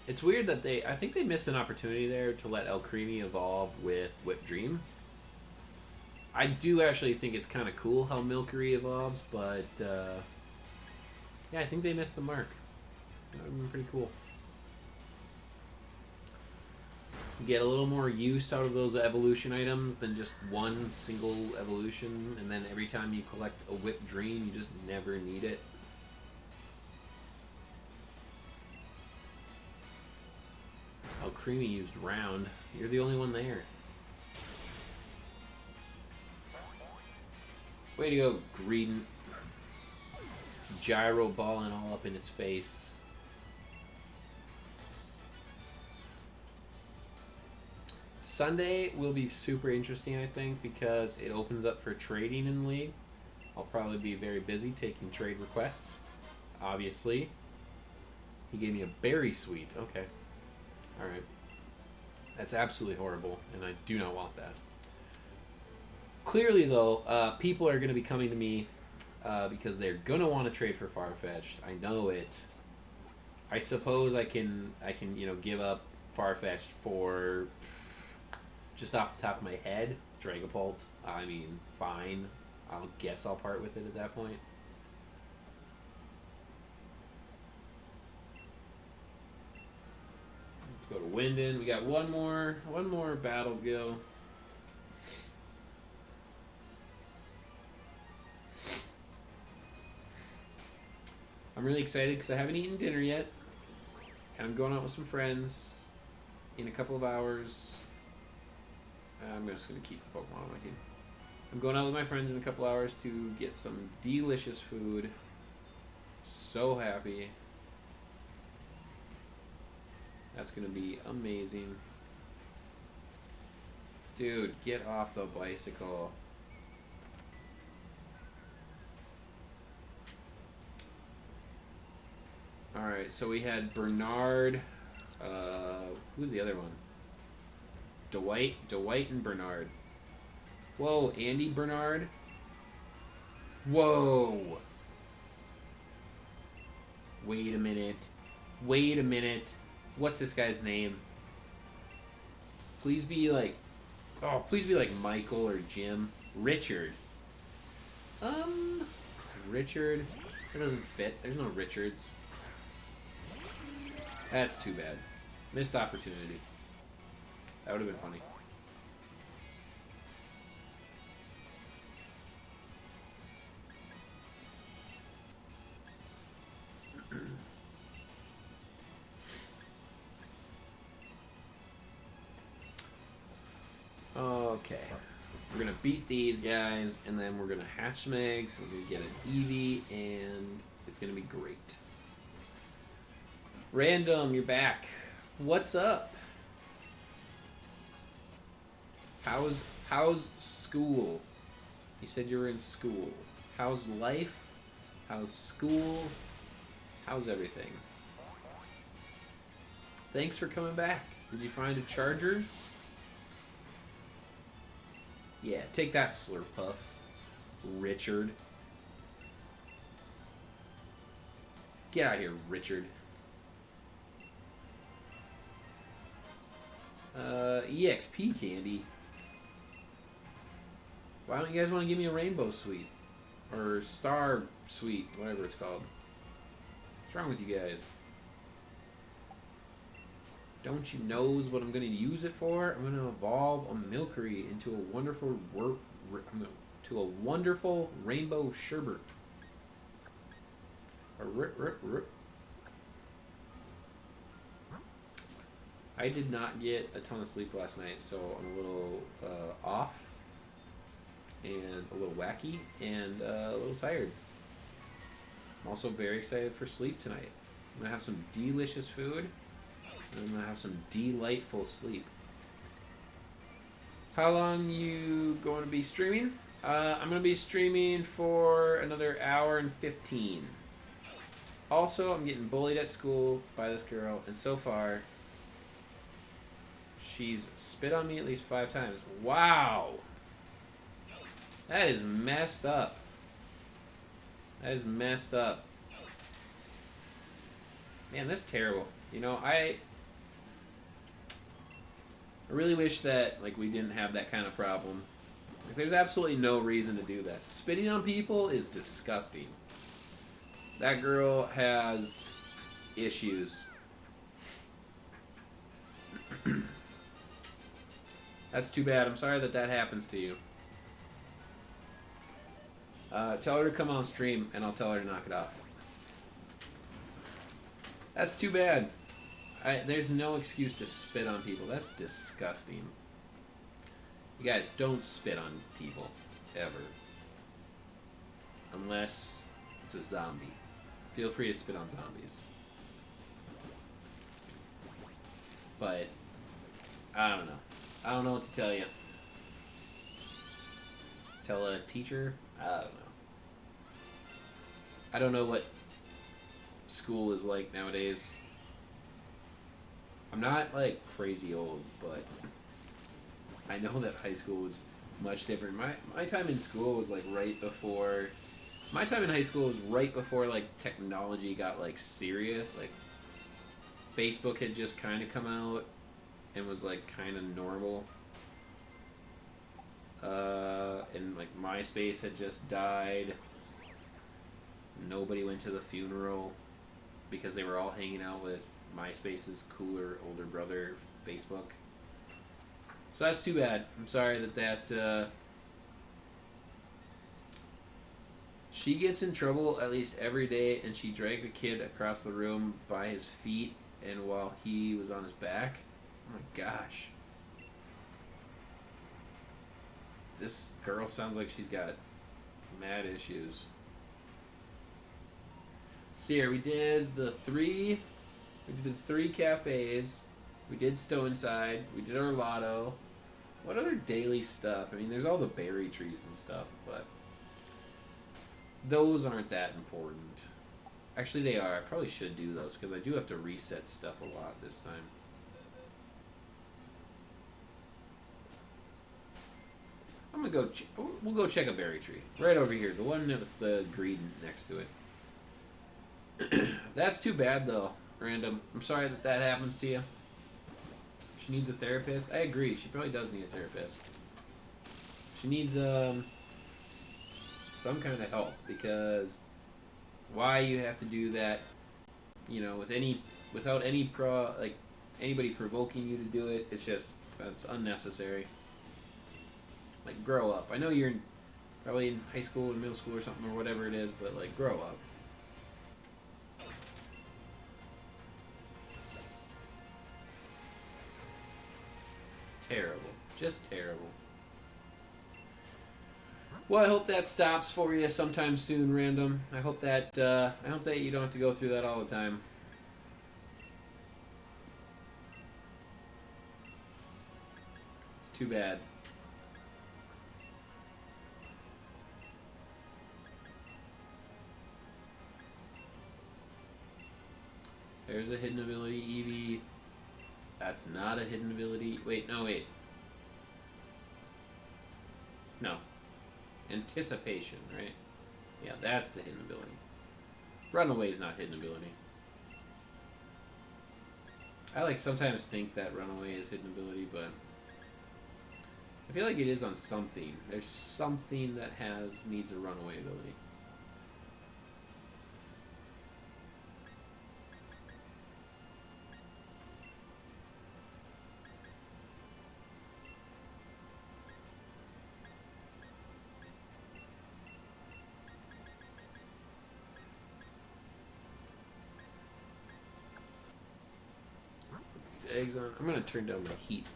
It's weird that I think they missed an opportunity there to let El Creamy evolve with Whip Dream. I do actually think it's kind of cool how Milcery evolves, but yeah, I think they missed the mark. That would be pretty cool. You get a little more use out of those evolution items than just one single evolution, and then every time you collect a Whip Dream, you just never need it. Oh, Creamy used Round. You're the only one there. Way to go, Greedent. Gyro balling all up in its face. Sunday will be super interesting, I think, because it opens up for trading in the league. I'll probably be very busy taking trade requests, obviously. He gave me a berry sweet. Okay. Alright. That's absolutely horrible, and I do not want that. Clearly, though, people are going to be coming to me because they're going to want to trade for Farfetch'd. I know it. I suppose I can give up Farfetch'd for, just off the top of my head, Dragapult. I mean, fine. I'll guess I'll part with it at that point. Let's go to Wyndon. We got one more battle to go. I'm really excited because I haven't eaten dinner yet. And I'm going out with some friends in a couple of hours. I'm just going to keep the Pokemon on my team. I'm going out with my friends in a couple hours to get some delicious food. So happy. That's going to be amazing. Dude, get off the bicycle. Alright, so we had Bernard. Who's the other one? Dwight and Bernard. Whoa, Andy Bernard? Whoa! Wait a minute. What's this guy's name? Please be like... Oh, please be like Michael or Jim. Richard. Richard. That doesn't fit. There's no Richards. That's too bad. Missed opportunity. That would have been funny. Okay. We're going to beat these guys, and then we're going to hatch some eggs. We're going to get an Eevee, and it's going to be great. Random, you're back. What's up? How's school? You said you were in school. How's life? How's school? How's everything? Thanks for coming back. Did you find a charger? Yeah, take that, Slurpuff. Richard. Get out of here, Richard. EXP candy. Why don't you guys want to give me a rainbow sweet? Or star sweet, whatever it's called. What's wrong with you guys? Don't you knows what I'm going to use it for? I'm going to evolve a Milcery into a wonderful rainbow sherbet. I did not get a ton of sleep last night, so I'm a little off and a little wacky and a little tired. I'm also very excited for sleep tonight. I'm going to have some delicious food. I'm going to have some delightful sleep. How long you going to be streaming? I'm going to be streaming for another hour and 15. Also, I'm getting bullied at school by this girl, and so far, she's spit on me at least 5 times. Wow! That is messed up. That is messed up. Man, that's terrible. You know, I really wish that we didn't have that kind of problem. There's absolutely no reason to do that. Spitting on people is disgusting. That girl has issues. That's too bad. I'm sorry that happens to you. Tell her to come on stream, and I'll tell her to knock it off. That's too bad. There's no excuse to spit on people. That's disgusting. You guys, don't spit on people. Ever. Unless it's a zombie. Feel free to spit on zombies. But, I don't know. I don't know what to tell you. Tell a teacher? I don't know. I don't know what school is like nowadays. I'm not like crazy old, but I know that high school was much different. My time in school was like right before. My time in high school was right before like technology got like serious. Like Facebook had just kind of come out and was like kind of normal. And like MySpace had just died. Nobody went to the funeral because they were all hanging out with MySpace's cooler older brother, Facebook. So that's too bad. I'm sorry that she gets in trouble at least every day, and she dragged a kid across the room by his feet and while he was on his back. Oh my gosh. This girl sounds like she's got mad issues. See here, we did the three cafes. We did Stoneside. We did our lotto. What other daily stuff? I mean, there's all the berry trees and stuff, but those aren't that important. Actually, they are. I probably should do those because I do have to reset stuff a lot this time. I'm gonna go. We'll go check a berry tree right over here. The one with the green next to it. That's too bad, though. Random. I'm sorry that happens to you. She needs a therapist. I agree. She probably does need a therapist. She needs some kind of help, because why you have to do that, you know, without any anybody provoking you to do it. That's unnecessary. Like, grow up. I know you're probably in high school and middle school or something or whatever it is, but like, grow up. Terrible. Just terrible. Well, I hope that stops for you sometime soon, Random. I hope that you don't have to go through that all the time. It's too bad. There's a hidden ability, Eevee. That's not a hidden ability. Wait. No. Anticipation, right? Yeah, that's the hidden ability. Runaway is not hidden ability. I like sometimes think that Runaway is hidden ability, but I feel like it is on something. There's something that needs a Runaway ability. Eggs on. I'm gonna turn down the heat.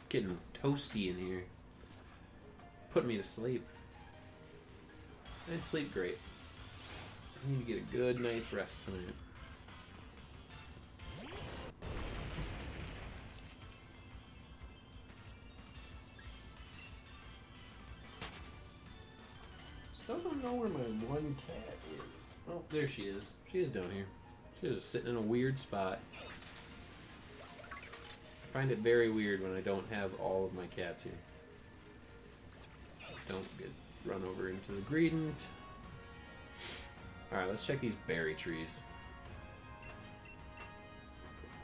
Getting toasty in here. Putting me to sleep. I didn't sleep great. I need to get a good night's rest tonight. Still don't know where my one cat is. Oh, there she is. She is down here. She is sitting in a weird spot. I find it very weird when I don't have all of my cats here. Don't get run over into the gradient. Alright, let's check these berry trees.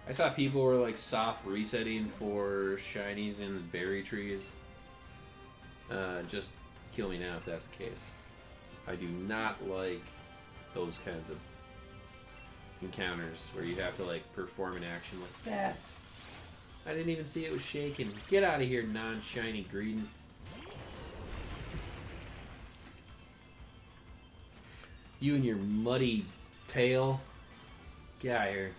I saw people were like soft resetting for shinies in the berry trees. Just kill me now if that's the case. I do not like those kinds of encounters where you have to like perform an action like that. I didn't even see it was shaking. Get out of here, non-shiny greedent. You and your muddy tail. Get out of here.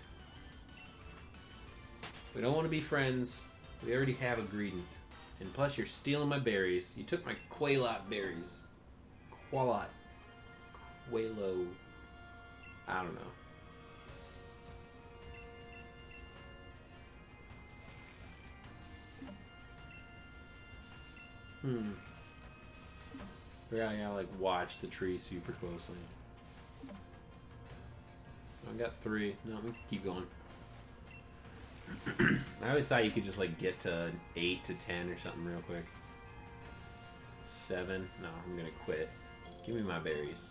We don't want to be friends. We already have a greedent. And plus you're stealing my berries. You took my Quailot berries. Qualot. Qualo. I don't know. Yeah, yeah, like watch the tree super closely. I got 3. No, we can keep going. I always thought you could just like get to 8 to 10 or something real quick. 7. No, I'm gonna quit. Give me my berries.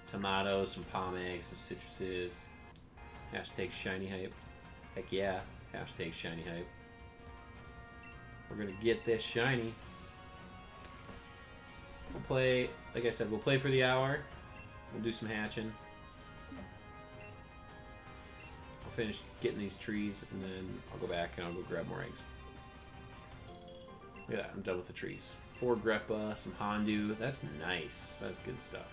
Tomatoes, some palm eggs, some citruses. Hashtag shiny hype. Heck yeah. Hashtag shiny hype. We're gonna get this shiny. We'll play, like I said, we'll play for the hour. We'll do some hatching. I'll finish getting these trees, and then I'll go back and I'll go grab more eggs. Look at that, I'm done with the trees. 4 Greppa, some Hondu. That's nice. That's good stuff.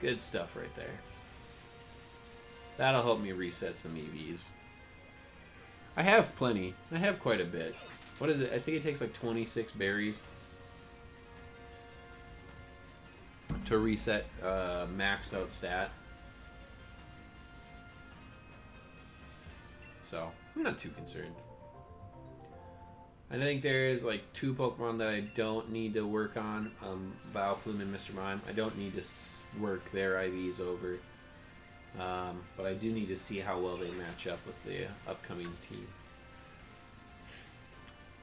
Good stuff right there. That'll help me reset some EVs. I have plenty. I have quite a bit. What is it? I think it takes like 26 berries to reset maxed out stat. So, I'm not too concerned. And I think there is like 2 Pokemon that I don't need to work on. Vileplume and Mr. Mime. I don't need to work their IVs over. But I do need to see how well they match up with the upcoming team.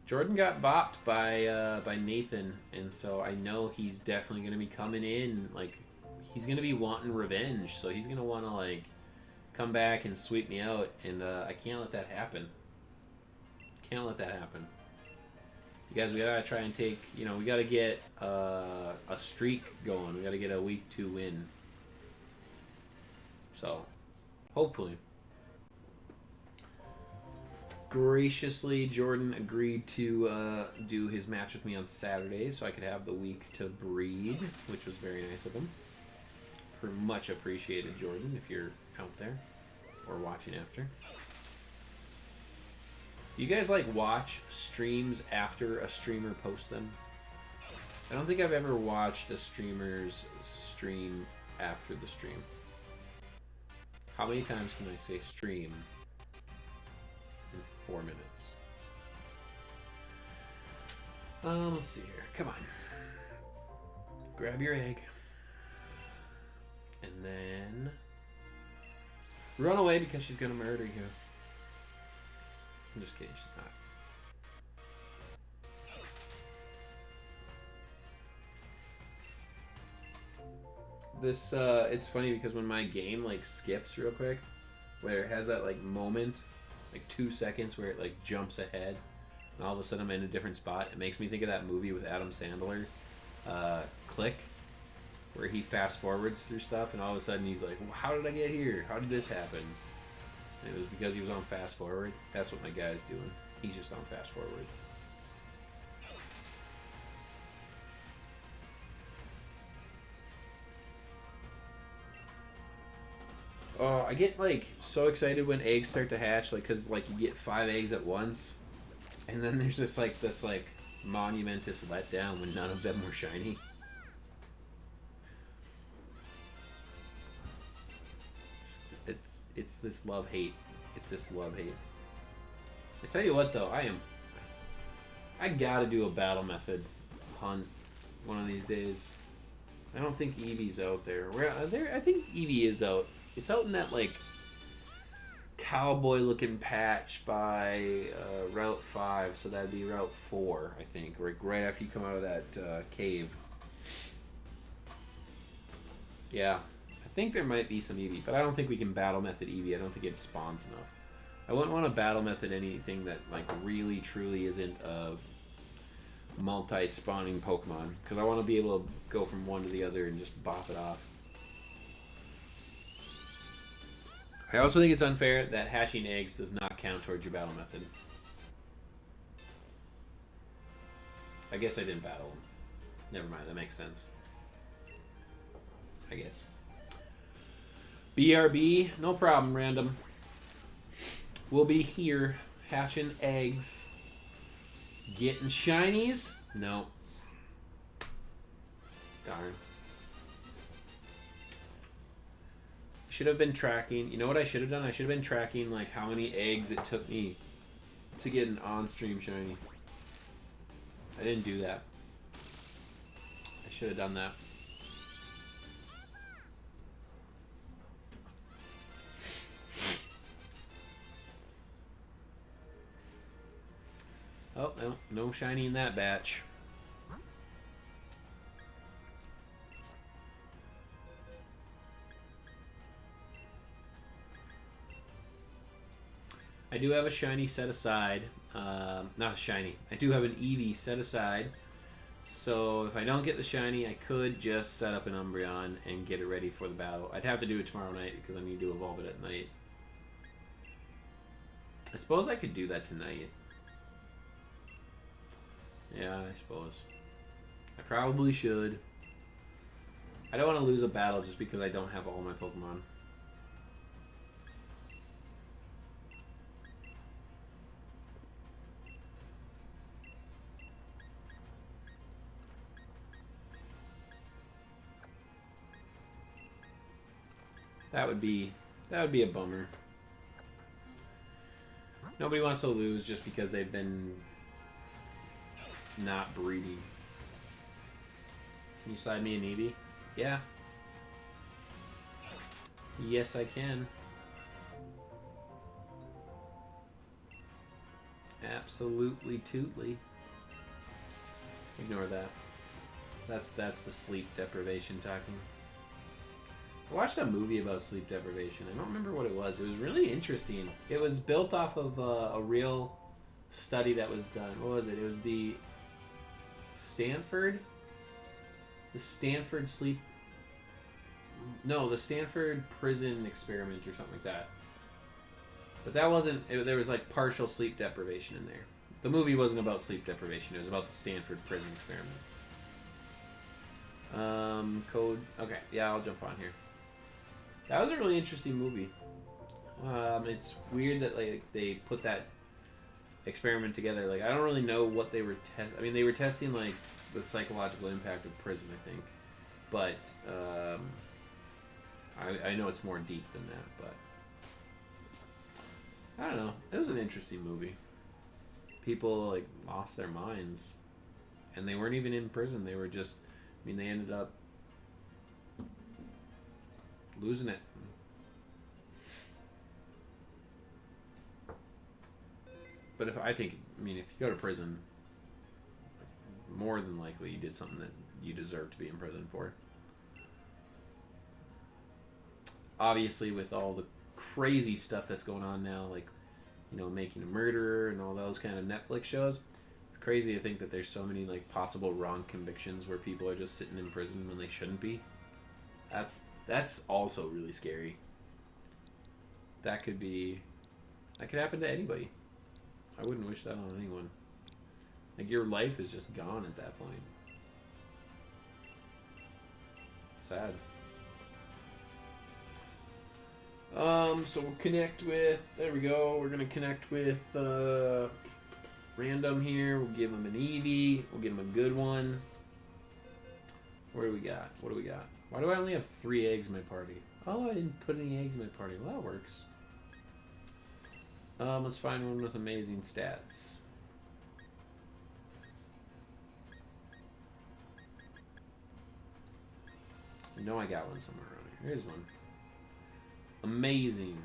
Jordan got bopped by Nathan, and so I know he's definitely going to be coming in. Like, he's going to be wanting revenge, so he's going to want to like come back and sweep me out, and I can't let that happen. Can't let that happen. You guys, we gotta try and take, you know, we gotta get a streak going. We gotta get a week 2 win. So, hopefully. Graciously, Jordan agreed to do his match with me on Saturday so I could have the week to breed, which was very nice of him. Much appreciated, Jordan, if you're out there or watching after. You guys like watch streams after a streamer posts them? I don't think I've ever watched a streamer's stream after the stream. How many times can I say stream in 4 minutes? Let's see here. Come on. Grab your egg. And then run away because she's gonna murder you. I'm just kidding, she's not. This, it's funny because when my game, like, skips real quick, where it has that, like, moment, like 2 seconds where it, like, jumps ahead, and all of a sudden I'm in a different spot, it makes me think of that movie with Adam Sandler, Click, where he fast forwards through stuff, and all of a sudden he's like, well, how did I get here? How did this happen? And it was because he was on fast forward. That's what my guy's doing. He's just on fast forward. Oh, I get like so excited when eggs start to hatch, like, cause like you get 5 eggs at once, and then there's just like this like monumentous letdown when none of them were shiny. It's this love-hate. It's this love-hate. I tell you what, though, I gotta do a battle method hunt one of these days. I don't think Eevee's out there. I think Eevee is out. It's out in that, like, cowboy-looking patch by Route 5, so that'd be Route 4, I think, right after you come out of that cave. Yeah. I think there might be some Eevee, but I don't think we can battle method Eevee. I don't think it spawns enough. I wouldn't want to battle method anything that like really truly isn't a multi-spawning Pokemon, because I want to be able to go from one to the other and just bop it off. I also think it's unfair that hatching eggs does not count towards your battle method. I guess I didn't battle them. Never mind, that makes sense. I guess. BRB, no problem, random. We'll be here hatching eggs. Getting shinies? No. Darn. Should have been tracking. You know what I should have done? I should have been tracking like how many eggs it took me to get an on-stream shiny. I didn't do that. I should have done that. Oh, no, no shiny in that batch. I do have a shiny set aside. Not a shiny. I do have an Eevee set aside. So if I don't get the shiny, I could just set up an Umbreon and get it ready for the battle. I'd have to do it tomorrow night because I need to evolve it at night. I suppose I could do that tonight. Yeah, I suppose. I probably should. I don't want to lose a battle just because I don't have all my Pokemon. That would be a bummer. Nobody wants to lose just because they've been not breeding. Can you slide me an Eevee? Yeah. Yes, I can. Absolutely tootly. Ignore that. That's the sleep deprivation talking. I watched a movie about sleep deprivation. I don't remember what it was. It was really interesting. It was built off of a real study that was done. What was it? It was the Stanford sleep... No, the Stanford prison experiment or something like that. But that wasn't... there was like partial sleep deprivation in there. The movie wasn't about sleep deprivation. It was about the Stanford prison experiment. Code... Okay, yeah, I'll jump on here. That was a really interesting movie. It's weird that like they put that experiment together. Like I don't really know what they were I mean, they were testing like the psychological impact of prison, I think. But I know it's more deep than that. But I don't know. It was an interesting movie. People like lost their minds, and they weren't even in prison. They were just. I mean, they ended up losing it. But if you go to prison, more than likely you did something that you deserve to be in prison for. Obviously, with all the crazy stuff that's going on now, like, Making a Murderer and all those kind of Netflix shows, it's crazy to think that there's so many, like, possible wrong convictions where people are just sitting in prison when they shouldn't be. That's also really scary. That could happen to anybody. I wouldn't wish that on anyone. Like, your life is just gone at that point. Sad. So we'll connect with, there we go, we're going to connect with random here. We'll give him an Eevee. We'll give him a good one. Where do we got? What do we got? Why do I only have 3 eggs in my party? Oh, I didn't put any eggs in my party. Well, that works. Let's find one with amazing stats. I know I got one somewhere around here. Here's one. Amazing.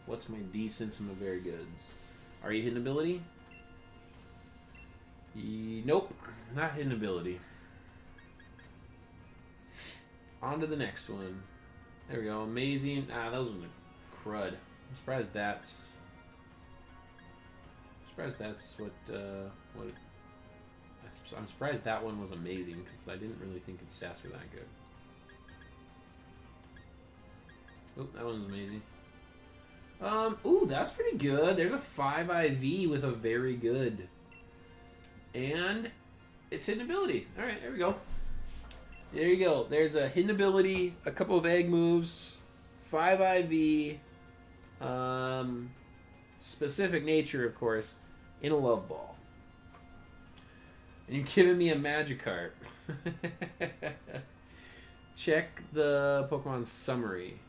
What's my decents and my very goods? Are you hidden ability? Nope. Not hidden ability. On to the next one. There we go. Amazing. That was a crud. I'm surprised that's what I'm surprised that one was amazing because I didn't really think its stats were that good. Oh, that one's amazing. Ooh, that's pretty good. There's a 5 IV with a very good. And it's hidden ability. Alright, there we go. There you go. There's a hidden ability, a couple of egg moves, 5 IV, specific nature, of course, in a love ball. And you're giving me a Magikarp. Check the Pokemon summary.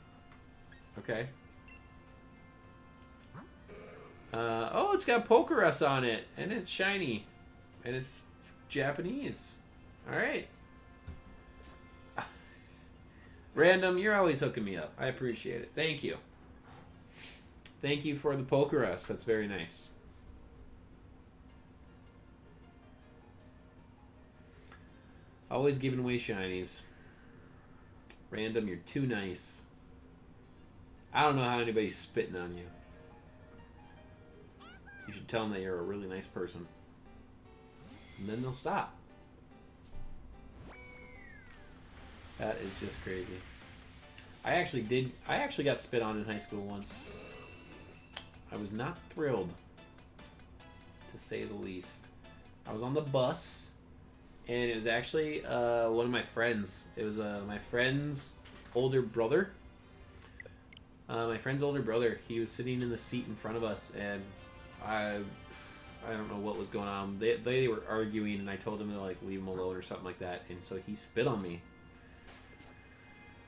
Okay. Oh, it's got Pokerus on it, and it's shiny, and it's Japanese. All right. Random, you're always hooking me up. I appreciate it. Thank you. Thank you for the Pokerus. That's very nice. Always giving away shinies. Random, you're too nice. I don't know how anybody's spitting on you. You should tell them that you're a really nice person. And then they'll stop. That is just crazy. I actually got spit on in high school once. I was not thrilled, to say the least. I was on the bus, and it was actually one of my friends. It was my friend's older brother. My friend's older brother. He was sitting in the seat in front of us, and I don't know what was going on. They were arguing, and I told him to like leave him alone or something like that, and so he spit on me.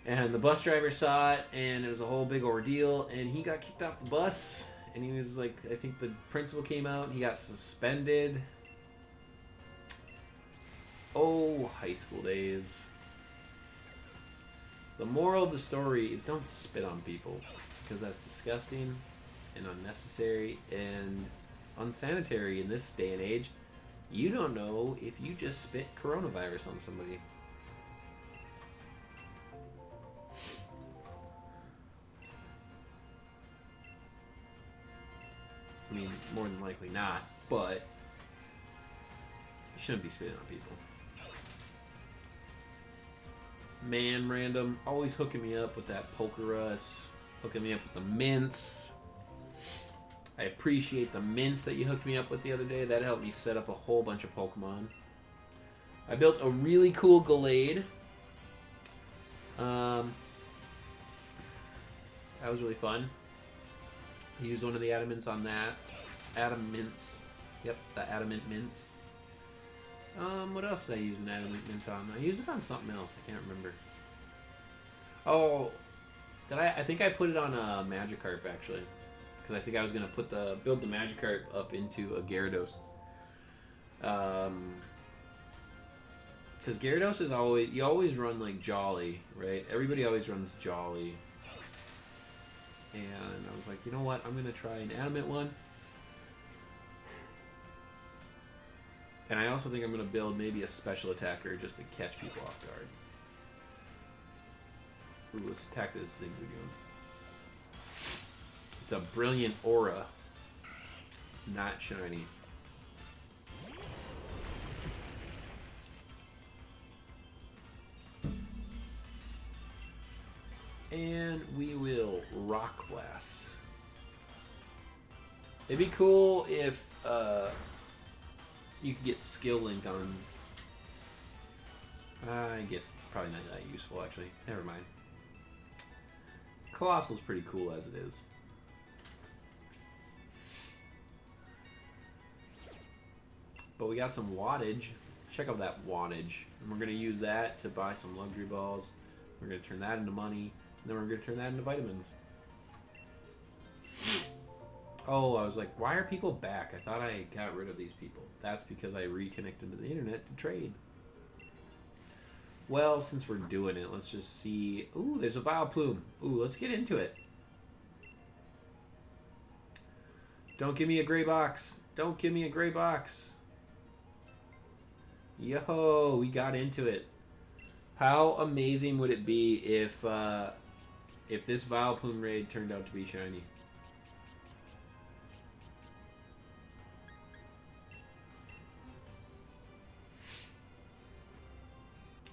And the bus driver saw it, and it was a whole big ordeal, and he got kicked off the bus, and he was like, I think the principal came out, and he got suspended. Oh, high school days. The moral of the story is don't spit on people, because that's disgusting and unnecessary and unsanitary in this day and age. You don't know if you just spit coronavirus on somebody. I mean, more than likely not, but you shouldn't be spitting on people. Man, Random, always hooking me up with that Pokerus, hooking me up with the mints. I appreciate the mints that you hooked me up with the other day. That helped me set up a whole bunch of Pokemon. I built a really cool Gallade. That was really fun. I used one of the adamants on that. Adamants. Yep, the adamant mints. What else did I use an adamant mint on? I used it on something else. I can't remember. Oh, did I? I think I put it on a Magikarp actually, because I think I was gonna build the Magikarp up into a Gyarados. Because Gyarados is you always run like Jolly, right? Everybody always runs Jolly. And I was like, you know what? I'm going to try an adamant one. And I also think I'm going to build maybe a special attacker just to catch people off guard. Ooh, let's attack this Zigzagoon. It's a brilliant aura. It's not shiny. And we will Rock Blast. It'd be cool if you could get Skill Link on. I guess it's probably not that useful, actually. Never mind. Colossal's pretty cool as it is. But we got some wattage. Check out that wattage. And we're going to use that to buy some luxury balls. We're going to turn that into money. And then we're going to turn that into vitamins. Oh, I was like, why are people back? I thought I got rid of these people. That's because I reconnected to the internet to trade. Well, since we're doing it, let's just see. Ooh, there's a Vileplume. Ooh, let's get into it. Don't give me a gray box. Don't give me a gray box. Yo, we got into it. How amazing would it be if this Vileplume raid turned out to be shiny?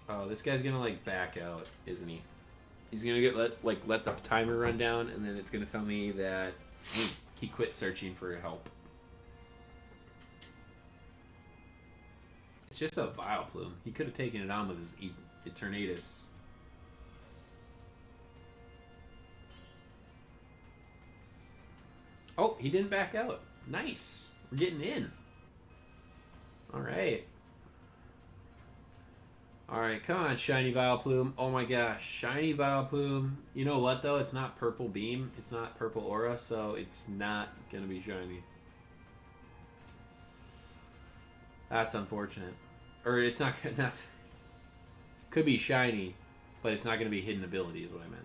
Oh, this guy's gonna like back out, isn't he? He's gonna get let the timer run down, and then it's gonna tell me that he quit searching for help. It's just a Vileplume. He could have taken it on with his Eternatus. Oh, he didn't back out. Nice. We're getting in. All right. All right, come on, shiny Vileplume. Oh my gosh, shiny Vileplume. You know what, though? It's not Purple Beam. It's not Purple Aura, so it's not going to be shiny. That's unfortunate. Or it's not could be shiny, but it's not going to be hidden ability is what I meant.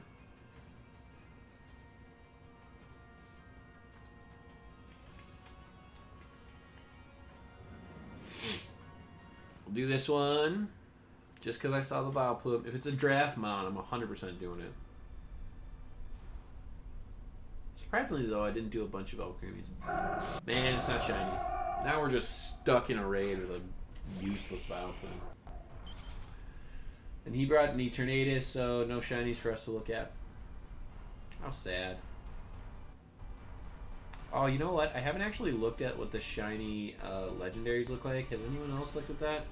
We'll do this one just because I saw the Vileplume. If it's a draft mount, I'm 100% doing it. Surprisingly, though, I didn't do a bunch of Alchremies. Man, it's not shiny. Now we're just stuck in a raid with a useless Vileplume. And he brought an Eternatus, so no shinies for us to look at. How sad. Oh, you know what? I haven't actually looked at what the shiny legendaries look like. Has anyone else looked at that?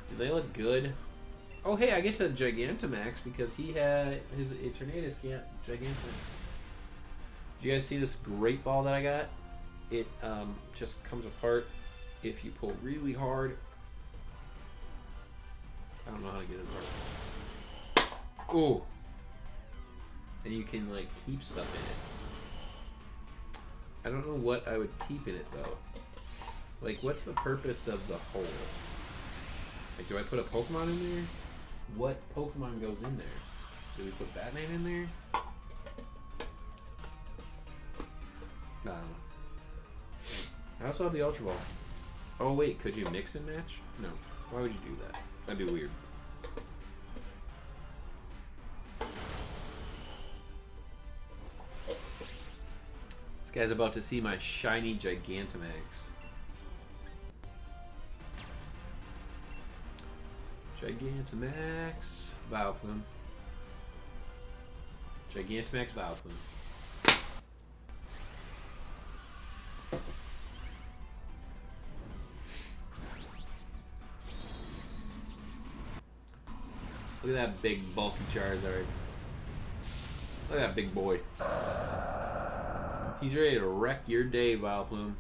Do they look good? Oh, hey, I get to Gigantamax because he had his Eternatus Gigantamax. Did you guys see this great ball that I got? It just comes apart if you pull really hard. I don't know how to get it apart. Ooh. And you can, like, keep stuff in it. I don't know what I would keep in it, though. Like, what's the purpose of the hole? Like, do I put a Pokemon in there? What Pokemon goes in there? Do we put Batman in there? I don't know. I also have the Ultra Ball. Oh, wait, could you mix and match? No. Why would you do that? That'd be weird. This guy's about to see my shiny Gigantamax. Gigantamax Vileplume. Gigantamax Vileplume. Look at that big bulky Charizard. Look at that big boy. He's ready to wreck your day, Vileplume.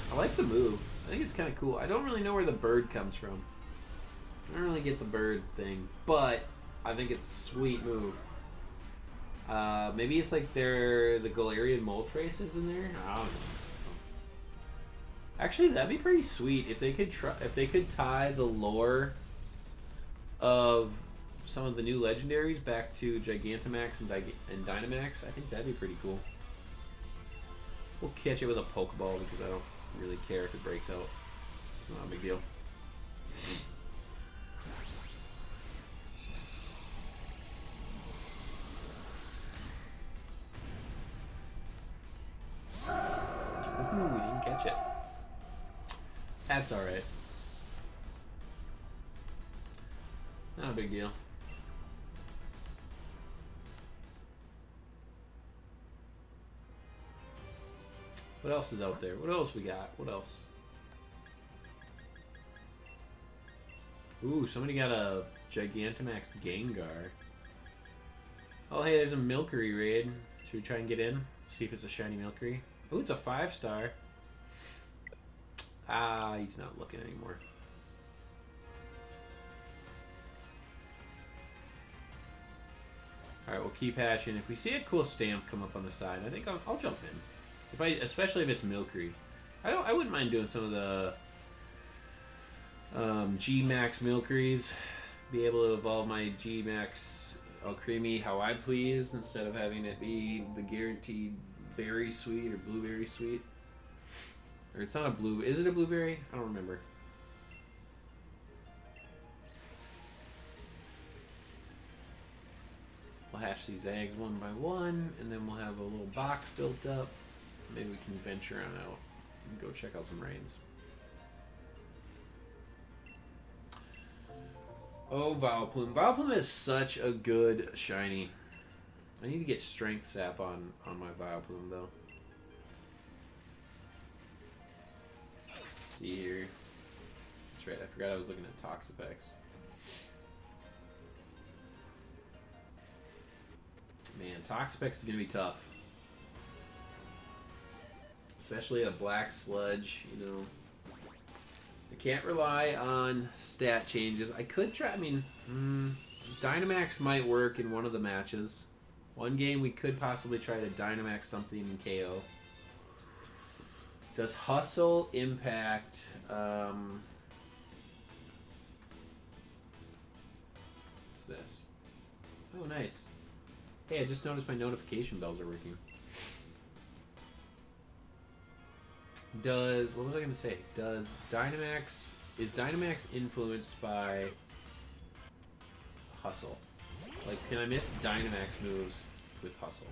I like the move. I think it's kind of cool. I don't really know where the bird comes from. I don't really get the bird thing, but I think it's a sweet move. Maybe it's like the Galarian Moltres is in there. I don't know. Actually, that'd be pretty sweet if they could tie the lore of some of the new legendaries back to Gigantamax and Dynamax. I think that'd be pretty cool. We'll catch it with a Pokeball because I don't really care if it breaks out. Not a big deal. Ooh, we didn't catch it. That's alright. Not a big deal. What else is out there? What else we got? What else? Ooh, somebody got a Gigantamax Gengar. Oh, hey, there's a Milcery raid. Should we try and get in? See if it's a shiny Milcery. Ooh, it's a 5-star. Ah, he's not looking anymore. Alright, we'll keep hashing. If we see a cool stamp come up on the side, I think I'll jump in. Especially if it's Milcery. I wouldn't mind doing some of the G-Max Milcerys. Be able to evolve my G-Max Alcremie how I please instead of having it be the guaranteed berry sweet or blueberry sweet. Or it's not a blue. Is it a blueberry? I don't remember. We'll hatch these eggs one by one, and then we'll have a little box built up. Maybe we can venture on out and go check out some rains. Oh, Vileplume. Vileplume is such a good shiny. I need to get Strength Sap on my Vileplume, though. See here. That's right, I forgot I was looking at Toxapex. Man, Toxapex is going to be tough. Especially a black sludge, you know. I can't rely on stat changes. I could try, I mean, Dynamax might work in one of the matches. One game we could possibly try to Dynamax something in KO. Does Hustle impact... what's this? Oh, nice. Hey, I just noticed my notification bells are working. What was I going to say? Is Dynamax influenced by Hustle? Like, can I miss Dynamax moves with Hustle?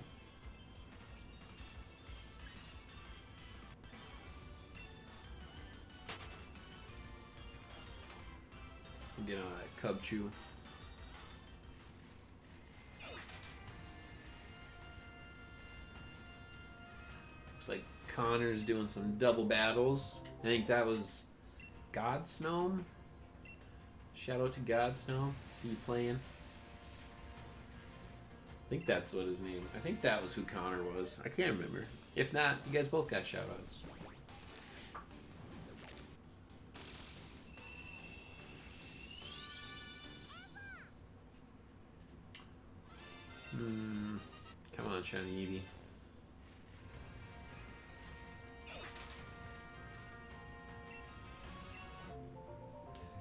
I'm getting on that Cub Chew. Looks like Connor's doing some double battles. I think that was Godsnome. Shout out to Godsnome. See you playing. I think that's what his name. I think that was who Connor was. I can't remember. If not, you guys both got shout outs. Come on, shiny Eevee.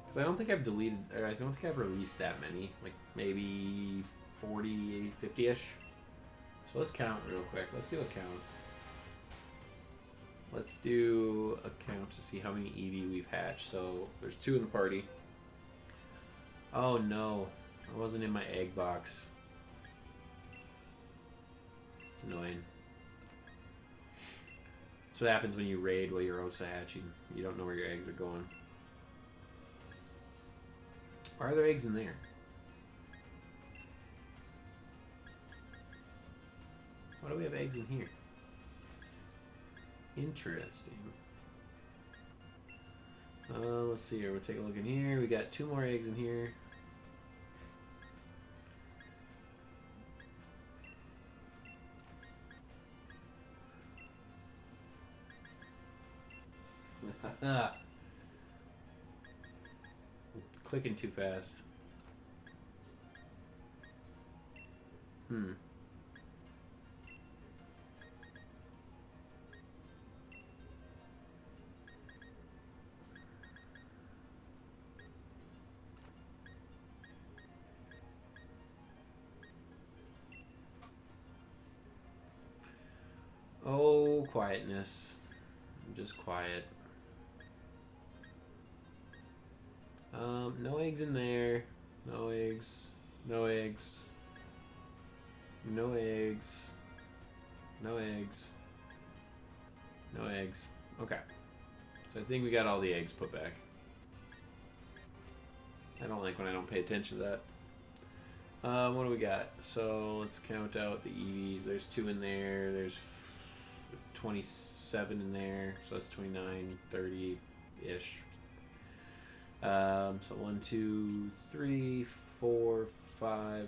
Because I don't think I've deleted, or I don't think I've released that many. Like maybe 40, 50-ish. So let's count real quick. Let's do a count. Let's do a count to see how many Eevee we've hatched. So there's 2 in the party. Oh no, I wasn't in my egg box. It's annoying. That's what happens when you raid while you're also hatching. You don't know where your eggs are going. Why are there eggs in there? Why do we have eggs in here? Interesting. Let's see here. We'll take a look in here. We got 2 more eggs in here. Clicking too fast. Oh, quietness. I'm just quiet. No eggs in there. No eggs. No eggs. No eggs. No eggs. No eggs. Okay. So I think we got all the eggs put back. I don't like when I don't pay attention to that. What do we got? So let's count out the Eevees. There's 2 in there. There's 27 in there. So that's 29, 30-ish. So 1, 2, 3, 4, 5,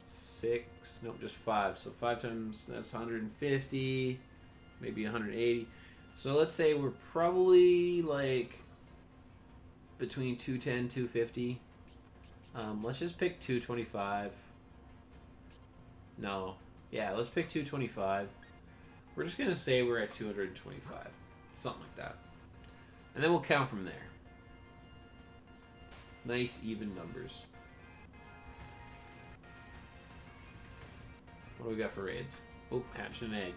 6. Nope, just 5. So 5 times, that's 150, maybe 180. So let's say we're probably like between 210, 250. Let's just pick 225. No. Yeah, let's pick 225. We're just going to say we're at 225. Something like that. And then we'll count from there. Nice, even numbers. What do we got for raids? Oh, hatched an egg.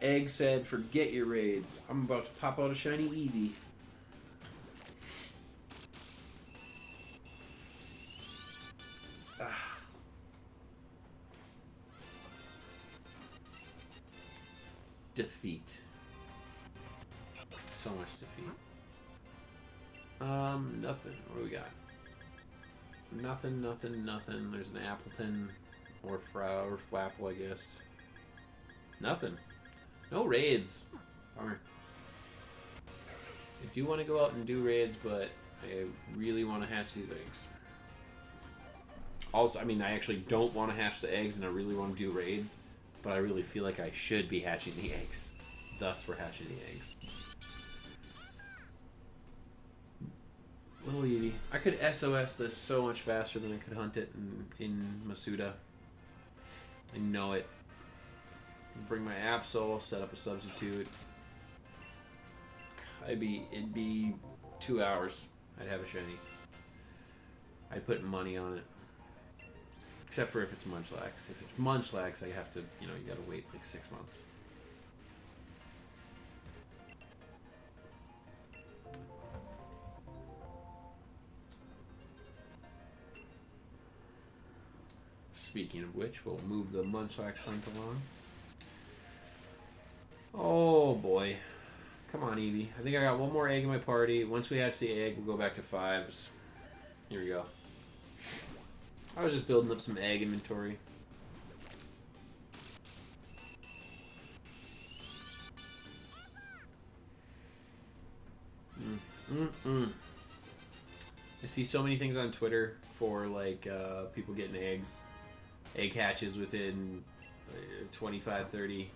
Egg said, forget your raids. I'm about to pop out a shiny Eevee. Defeat. So much defeat. Nothing. What do we got? Nothing, nothing, nothing. There's an Appleton or Flapple, I guess. Nothing. No raids. Bummer. I do want to go out and do raids, but I really want to hatch these eggs. Also, I mean, I actually don't want to hatch the eggs, and I really want to do raids, but I really feel like I should be hatching the eggs. Thus, we're hatching the eggs. Little Eevee. I could SOS this so much faster than I could hunt it in Masuda. I know it. Bring my Absol, set up a substitute. It'd be 2 hours. I'd have a shiny. I'd put money on it. Except for if it's Munchlax. If it's Munchlax, I have to, you gotta wait like 6 months. Speaking of which, we'll move the Munchlax link along. Oh boy. Come on, Eevee. I think I got one more egg in my party. Once we hatch the egg, we'll go back to 5s. Here we go. I was just building up some egg inventory. I see so many things on Twitter for like people getting egg hatches within 25, 30.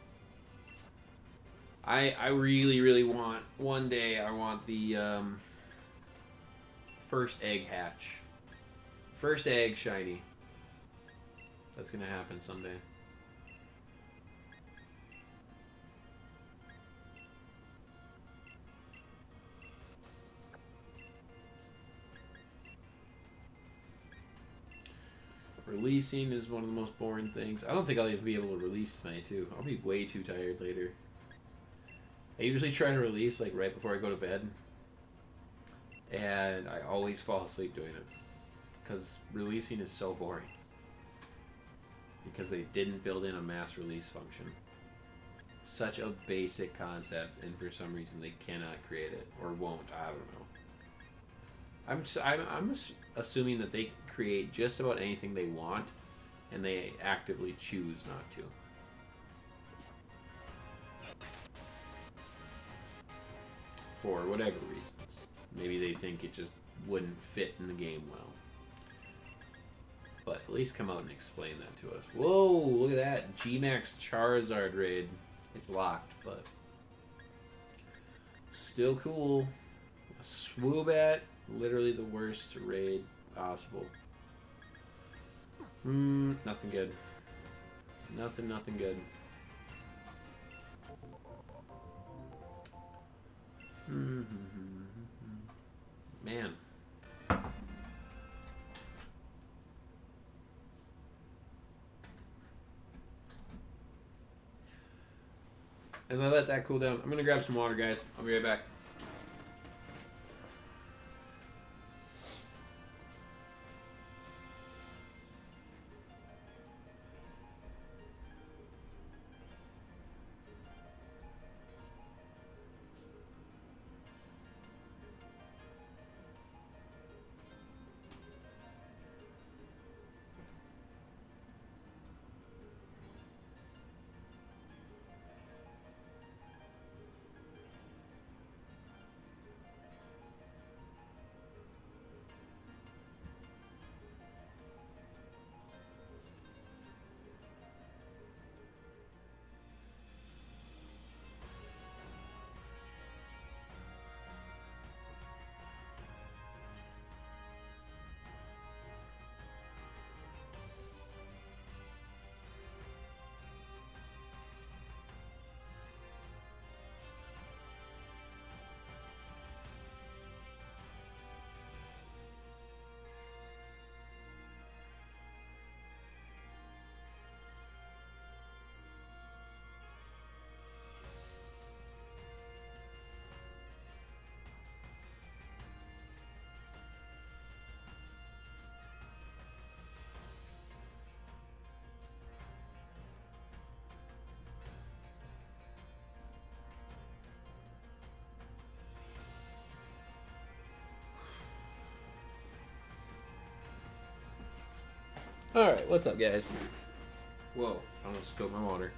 I really, really want, one day I want the first egg hatch. First egg shiny. That's gonna happen someday. Releasing is one of the most boring things. I don't think I'll even be able to release tonight too. I'll be way too tired later. I usually try to release like right before I go to bed. And I always fall asleep doing it. Because releasing is so boring. Because they didn't build in a mass release function. Such a basic concept, and for some reason they cannot create it. Or won't, I don't know. I'm assuming that they can create just about anything they want, and they actively choose not to. For whatever reasons. Maybe they think it just wouldn't fit in the game well. But at least come out and explain that to us. Whoa, look at that. G-Max Charizard raid. It's locked, but still cool. A Swoobat. Literally the worst raid possible. Nothing good. Nothing good. Man. As I let that cool down, I'm gonna grab some water, guys. I'll be right back. Alright, what's up, guys? Whoa, I almost spilled my water.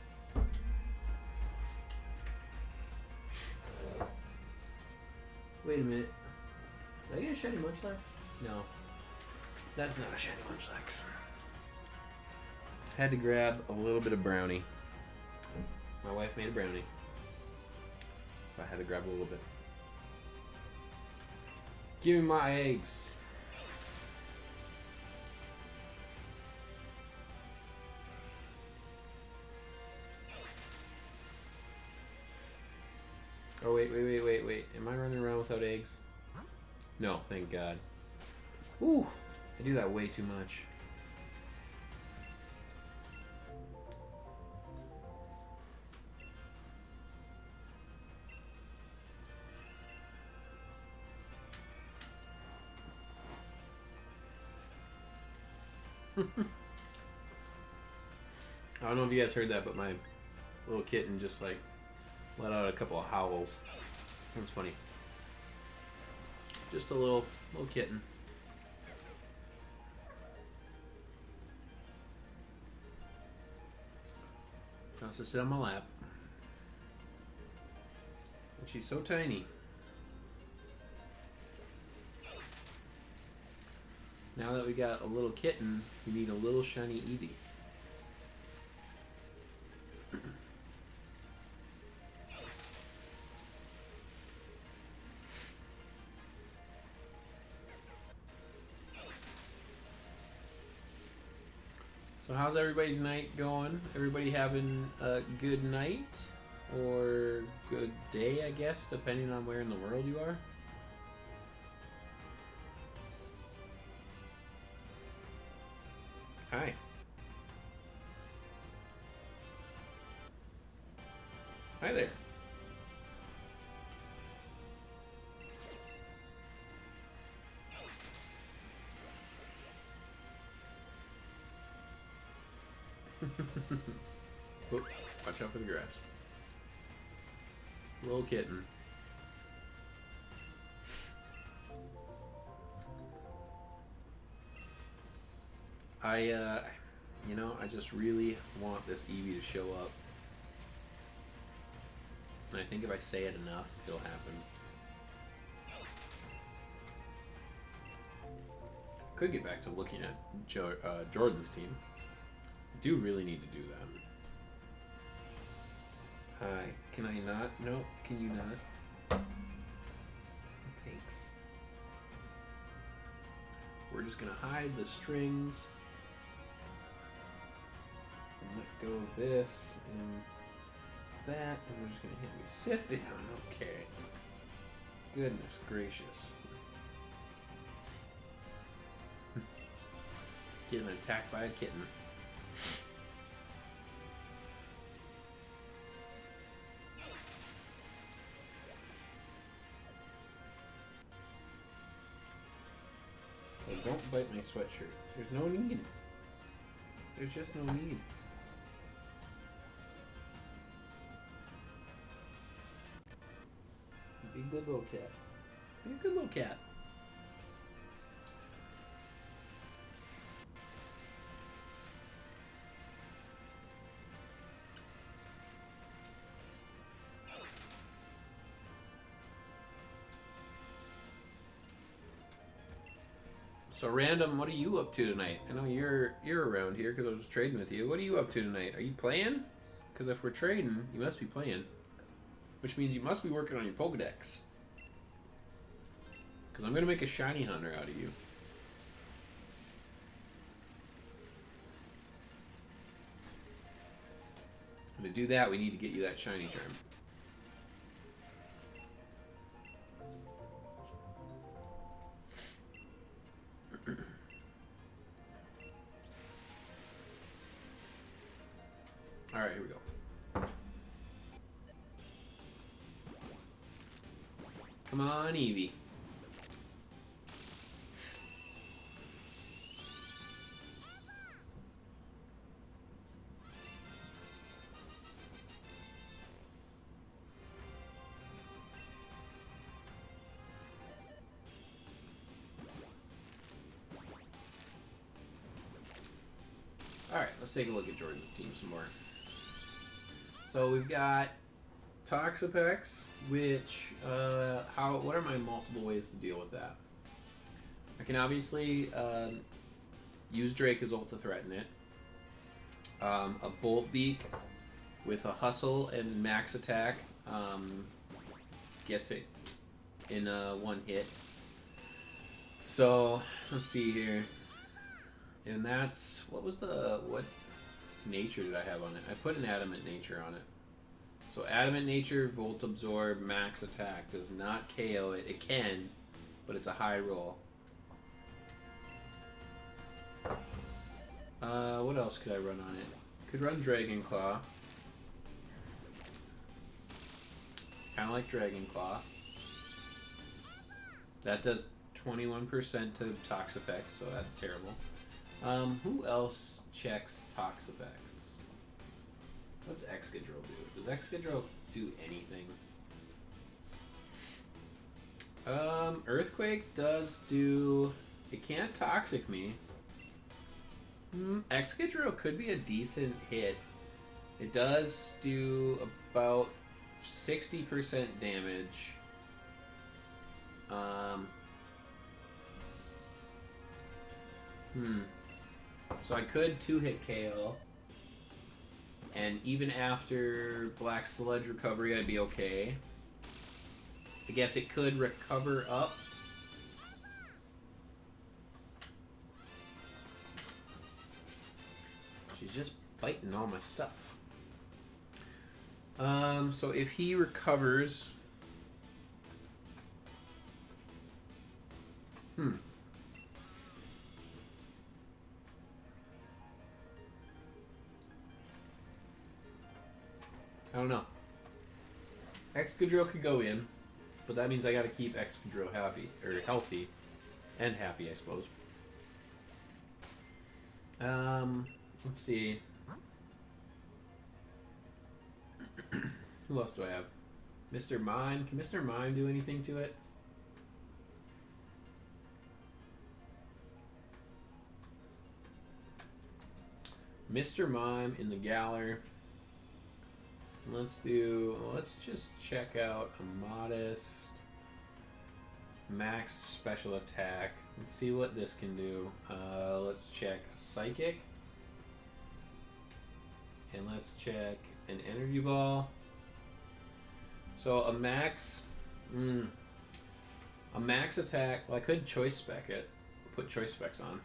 Wait a minute. Did I get a shiny Munchlax? No. That's not a shiny Munchlax. Had to grab a little bit of brownie. My wife made a brownie. So I had to grab a little bit. Give me my eggs. Oh, wait. Am I running around without eggs? No, thank God. Ooh, I do that way too much. I don't know if you guys heard that, but my little kitten just like let out a couple of howls. That's funny. Just a little kitten. Wants to sit on my lap. And she's so tiny. Now that we got a little kitten, we need a little shiny Eevee. So how's everybody's night going? Everybody having a good night? Or good day, I guess, depending on where in the world you are? Hi. Hi there. Whoop, watch out for the grass. Little kitten. You know, I just really want this Eevee to show up. And I think if I say it enough, it'll happen. Could get back to looking at Jordan's team. I do really need to do that. Hi. Can I not? No. Can you not? Thanks. We're just gonna hide the strings. And let go of this and that. And we're just gonna hit me. Sit down. Okay. Goodness gracious. Getting attacked by a kitten. So don't bite my sweatshirt. There's no need. There's just no need. Be a good little cat. Be a good little cat. So Random, what are you up to tonight? I know you're around here because I was just trading with you. What are you up to tonight? Are you playing? Because if we're trading, you must be playing. Which means you must be working on your Pokedex. Because I'm going to make a shiny hunter out of you. And to do that, we need to get you that shiny charm. Alright, here we go. Come on, Eevee. Alright, let's take a look at Jordan's team some more. So we've got Toxapex, which, what are my multiple ways to deal with that? I can obviously use Drake's ult to threaten it. A Bolt Beak with a Hustle and Max Attack gets it in one hit. So, let's see here. And that's, what nature did I have on it? I put an Adamant nature on it. So Adamant Nature, Volt Absorb, Max Attack does not KO it. It can, but it's a high roll. What else could I run on it? Could run Dragon Claw. Kind of like Dragon Claw. That does 21% to Tox effects, so that's terrible. Who else checks Tox effects? What's Excadrill do? Does Excadrill do anything? Earthquake does do... It can't Toxic me. Excadrill could be a decent hit. It does do about 60% damage. So I could 2-hit KO. And even after Black Sludge recovery, I'd be okay. I guess it could recover up. She's just biting all my stuff. So if he recovers... I don't know. Excadrill could go in, but that means I gotta keep Excadrill healthy, and happy, I suppose. Let's see. Who else do I have? Mr. Mime. Can Mr. Mime do anything to it? Mr. Mime in the Galar. Let's just check out a modest max special attack. Let's see what this can do. Let's check a psychic. And let's check an energy ball. So a max attack. Well, I could choice spec it. Put choice specs on.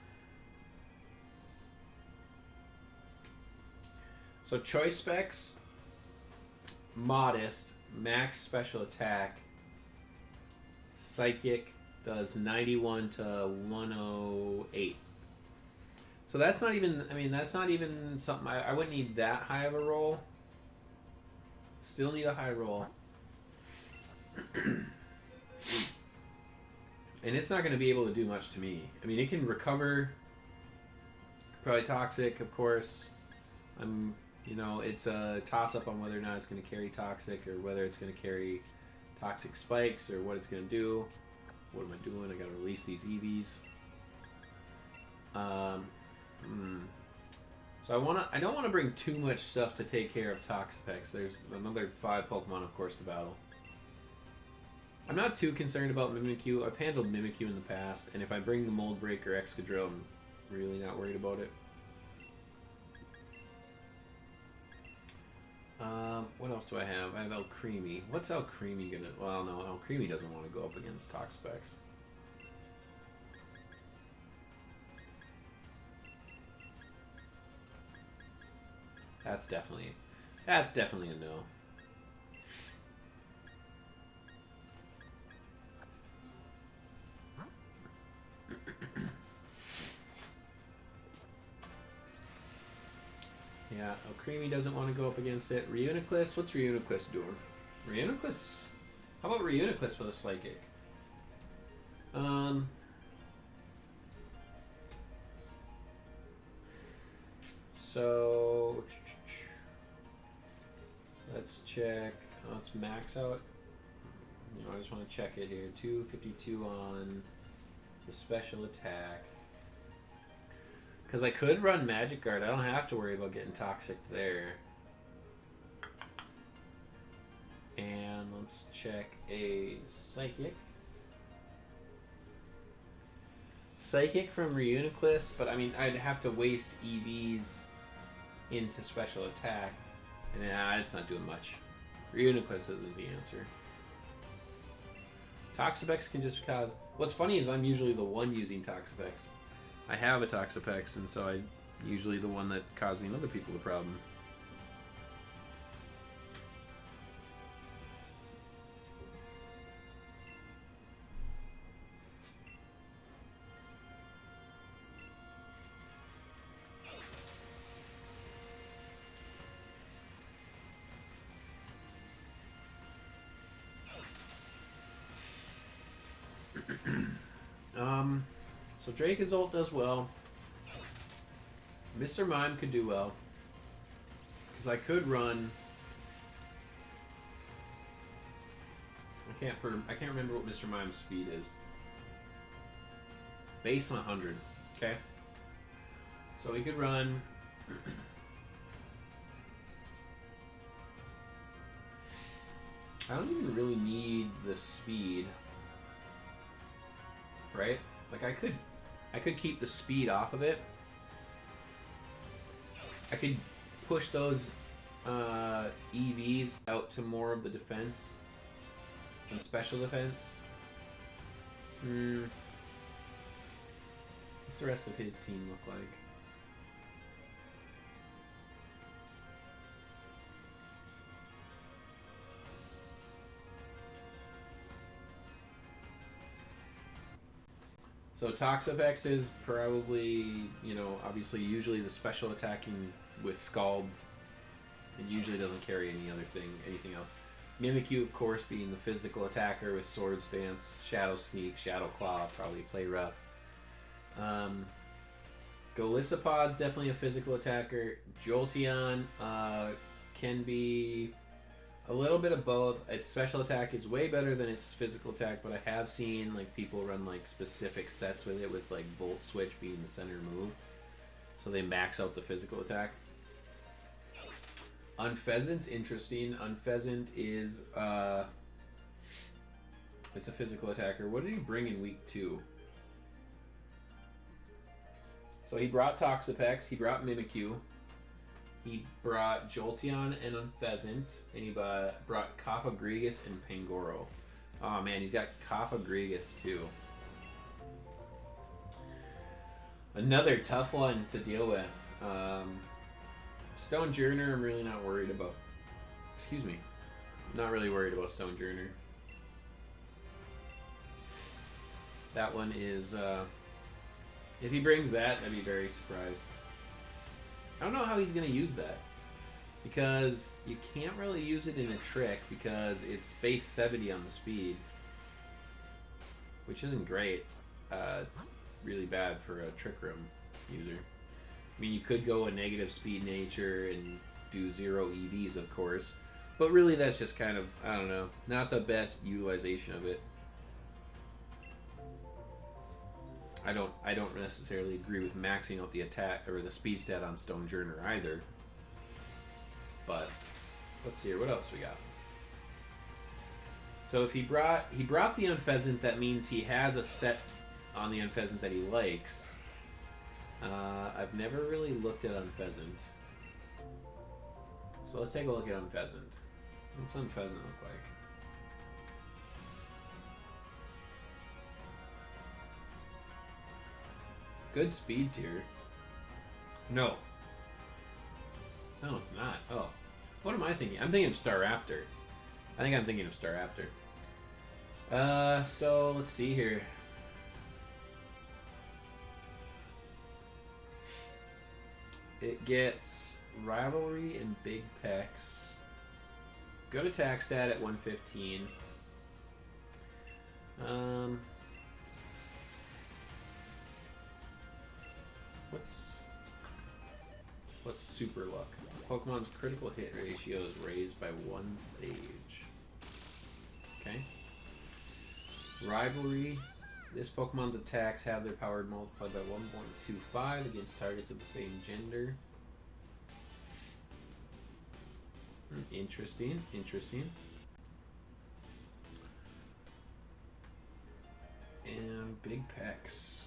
So choice specs, modest, max special attack, psychic does 91 to 108. So that's not even, that's not even something, I wouldn't need that high of a roll. Still need a high roll. And it's not going to be able to do much to me. It can recover, probably toxic, of course. It's a toss-up on whether or not it's going to carry toxic, or whether it's going to carry toxic spikes, or what it's going to do. What am I doing? I got to release these Eevees. So I don't want to bring too much stuff to take care of Toxapex. There's another 5 Pokemon, of course, to battle. I'm not too concerned about Mimikyu. I've handled Mimikyu in the past, and if I bring the Mold Breaker Excadrill, I'm really not worried about it. What else do I have? I have Alcremie. What's Alcremie gonna... Well, no, Alcremie doesn't want to go up against Toxapex. That's definitely a no. Yeah, Alcremie doesn't want to go up against it. Reuniclus, what's Reuniclus doing? Reuniclus? How about Reuniclus with a Psychic? So let's check. Let's max out. I just want to check it here. 252 on the special attack. Because I could run Magic Guard. I don't have to worry about getting toxic there. And let's check a Psychic. Psychic from Reuniclus, but I'd have to waste EVs into special attack. And it's not doing much. Reuniclus isn't the answer. Toxapex can just cause... What's funny is I'm usually the one using Toxapex. I have a Toxapex, and so I'm usually the one that causing other people the problem. So Drake's ult does well. Mr. Mime could do well. Because I could run... I can't remember what Mr. Mime's speed is. Base 100. Okay. So he could run... I don't even really need the speed. Right? Like I could keep the speed off of it. I could push those EVs out to more of the defense and special defense. What's the rest of his team look like? So Toxapex is probably, obviously usually the special attacking with Scald. It usually doesn't carry anything else. Mimikyu, of course, being the physical attacker with Sword Stance, Shadow Sneak, Shadow Claw, probably play rough. Golisopod's definitely a physical attacker. Jolteon can be a little bit of both. Its special attack is way better than its physical attack, but I have seen people run specific sets with it, with Volt Switch being the center move, so they max out the physical attack. Unpheasant's interesting. Unpheasant is it's a physical attacker. What did he bring in week 2? So he brought Toxapex, he brought Mimikyu, he brought Jolteon and Unpheasant, and he brought Cofagrigus and Pangoro. Oh man, he's got Cofagrigus too. Another tough one to deal with. Stonejourner, I'm really not worried about. Excuse me. Not really worried about Stonejourner. That one is, if he brings that, I'd be very surprised. I don't know how he's going to use that, because you can't really use it in a trick because it's base 70 on the speed, which isn't great. It's really bad for a Trick Room user. I mean, you could go a negative speed nature and do 0 EVs, of course, but really that's just kind of, I don't know, not the best utilization of it. I don't necessarily agree with maxing out the attack or the speed stat on Stonejourner either. But let's see here, what else we got? So if he brought the Unpheasant, that means he has a set on the Unpheasant that he likes. I've never really looked at Unpheasant. So let's take a look at Unpheasant. What's Unpheasant look like? Good speed tier. No. No, it's not. Oh. What am I thinking? I'm thinking of Staraptor. I think I'm thinking of Staraptor. So let's see here. It gets Rivalry and Big Pecs. Good attack stat at 115. What's super luck? Pokemon's critical hit ratio is raised by 1 stage. Okay. Rivalry. This Pokemon's attacks have their power multiplied by 1.25 against targets of the same gender. Interesting. And Big Pecs.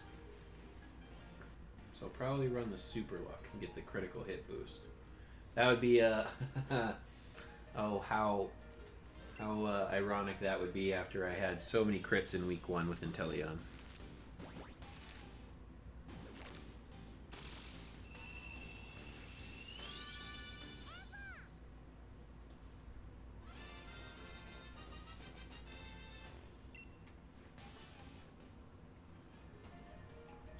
So probably run the super luck and get the critical hit boost. That would be oh, how ironic that would be after I had so many crits in week 1 with Inteleon.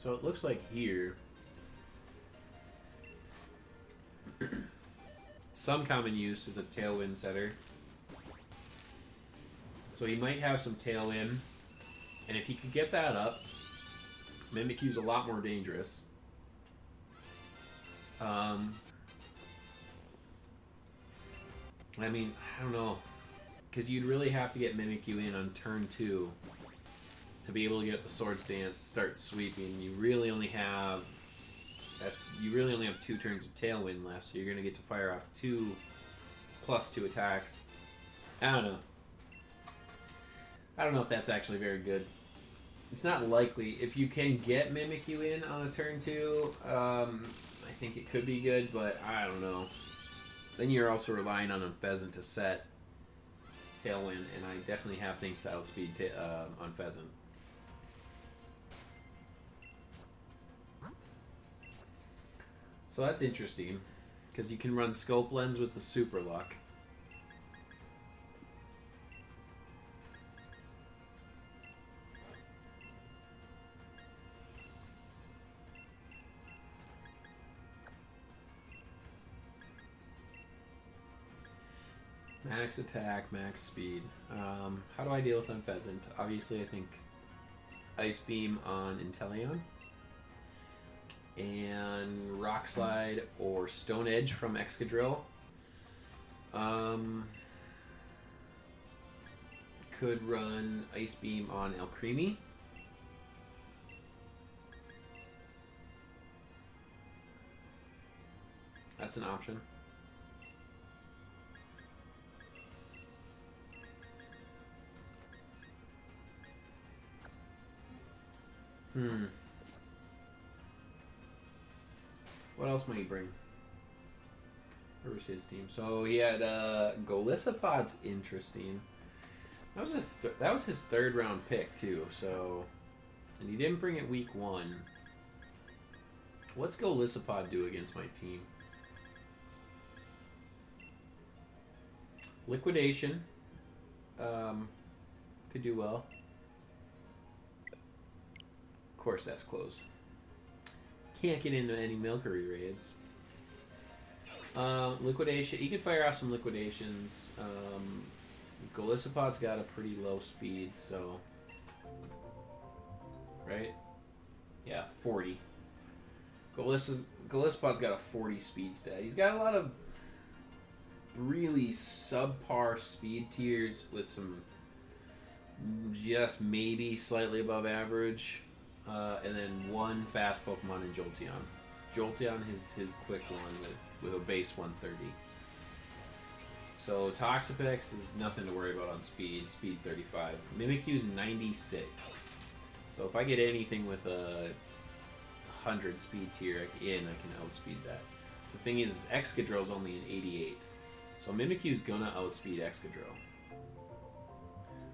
So it looks like here some common use is a Tailwind setter. So he might have some Tailwind, and if he could get that up, Mimikyu's a lot more dangerous. I mean, I don't know. Because you'd really have to get Mimikyu in on turn 2 to be able to get the Swords Dance, start sweeping. You really only have 2 turns of Tailwind left, so you're going to get to fire off 2 plus 2 attacks. I don't know. I don't know if that's actually very good. It's not likely. If you can get Mimikyu in on a turn 2, I think it could be good, but I don't know. Then you're also relying on Unpheasant to set Tailwind, and I definitely have things to outspeed Unpheasant. So that's interesting, because you can run Scope Lens with the Super Luck. Max attack, max speed. How do I deal with Unpheasant? Obviously, I think Ice Beam on Inteleon. And Rock Slide or Stone Edge from Excadrill. Could run Ice Beam on Alcremie. That's an option. What else might he bring? Where was his team? So he had Golisopod's interesting. That was his 3rd round pick too. So, and he didn't bring it week 1. What's Golisopod do against my team? Liquidation. Could do well. Of course, that's closed. Can't get into any Milcery raids. Liquidation. You can fire off some liquidations. Golisopod's got a pretty low speed, so. Right? Yeah, 40. Golisopod's got a 40 speed stat. He's got a lot of really subpar speed tiers with some just maybe slightly above average. And then 1 fast Pokemon in Jolteon. Jolteon is his quick one with a base 130. So Toxapex is nothing to worry about on speed. Speed 35. Mimikyu's 96. So if I get anything with a 100 speed tier in, I can outspeed that. The thing is, Excadrill's only an 88. So Mimikyu's gonna outspeed Excadrill.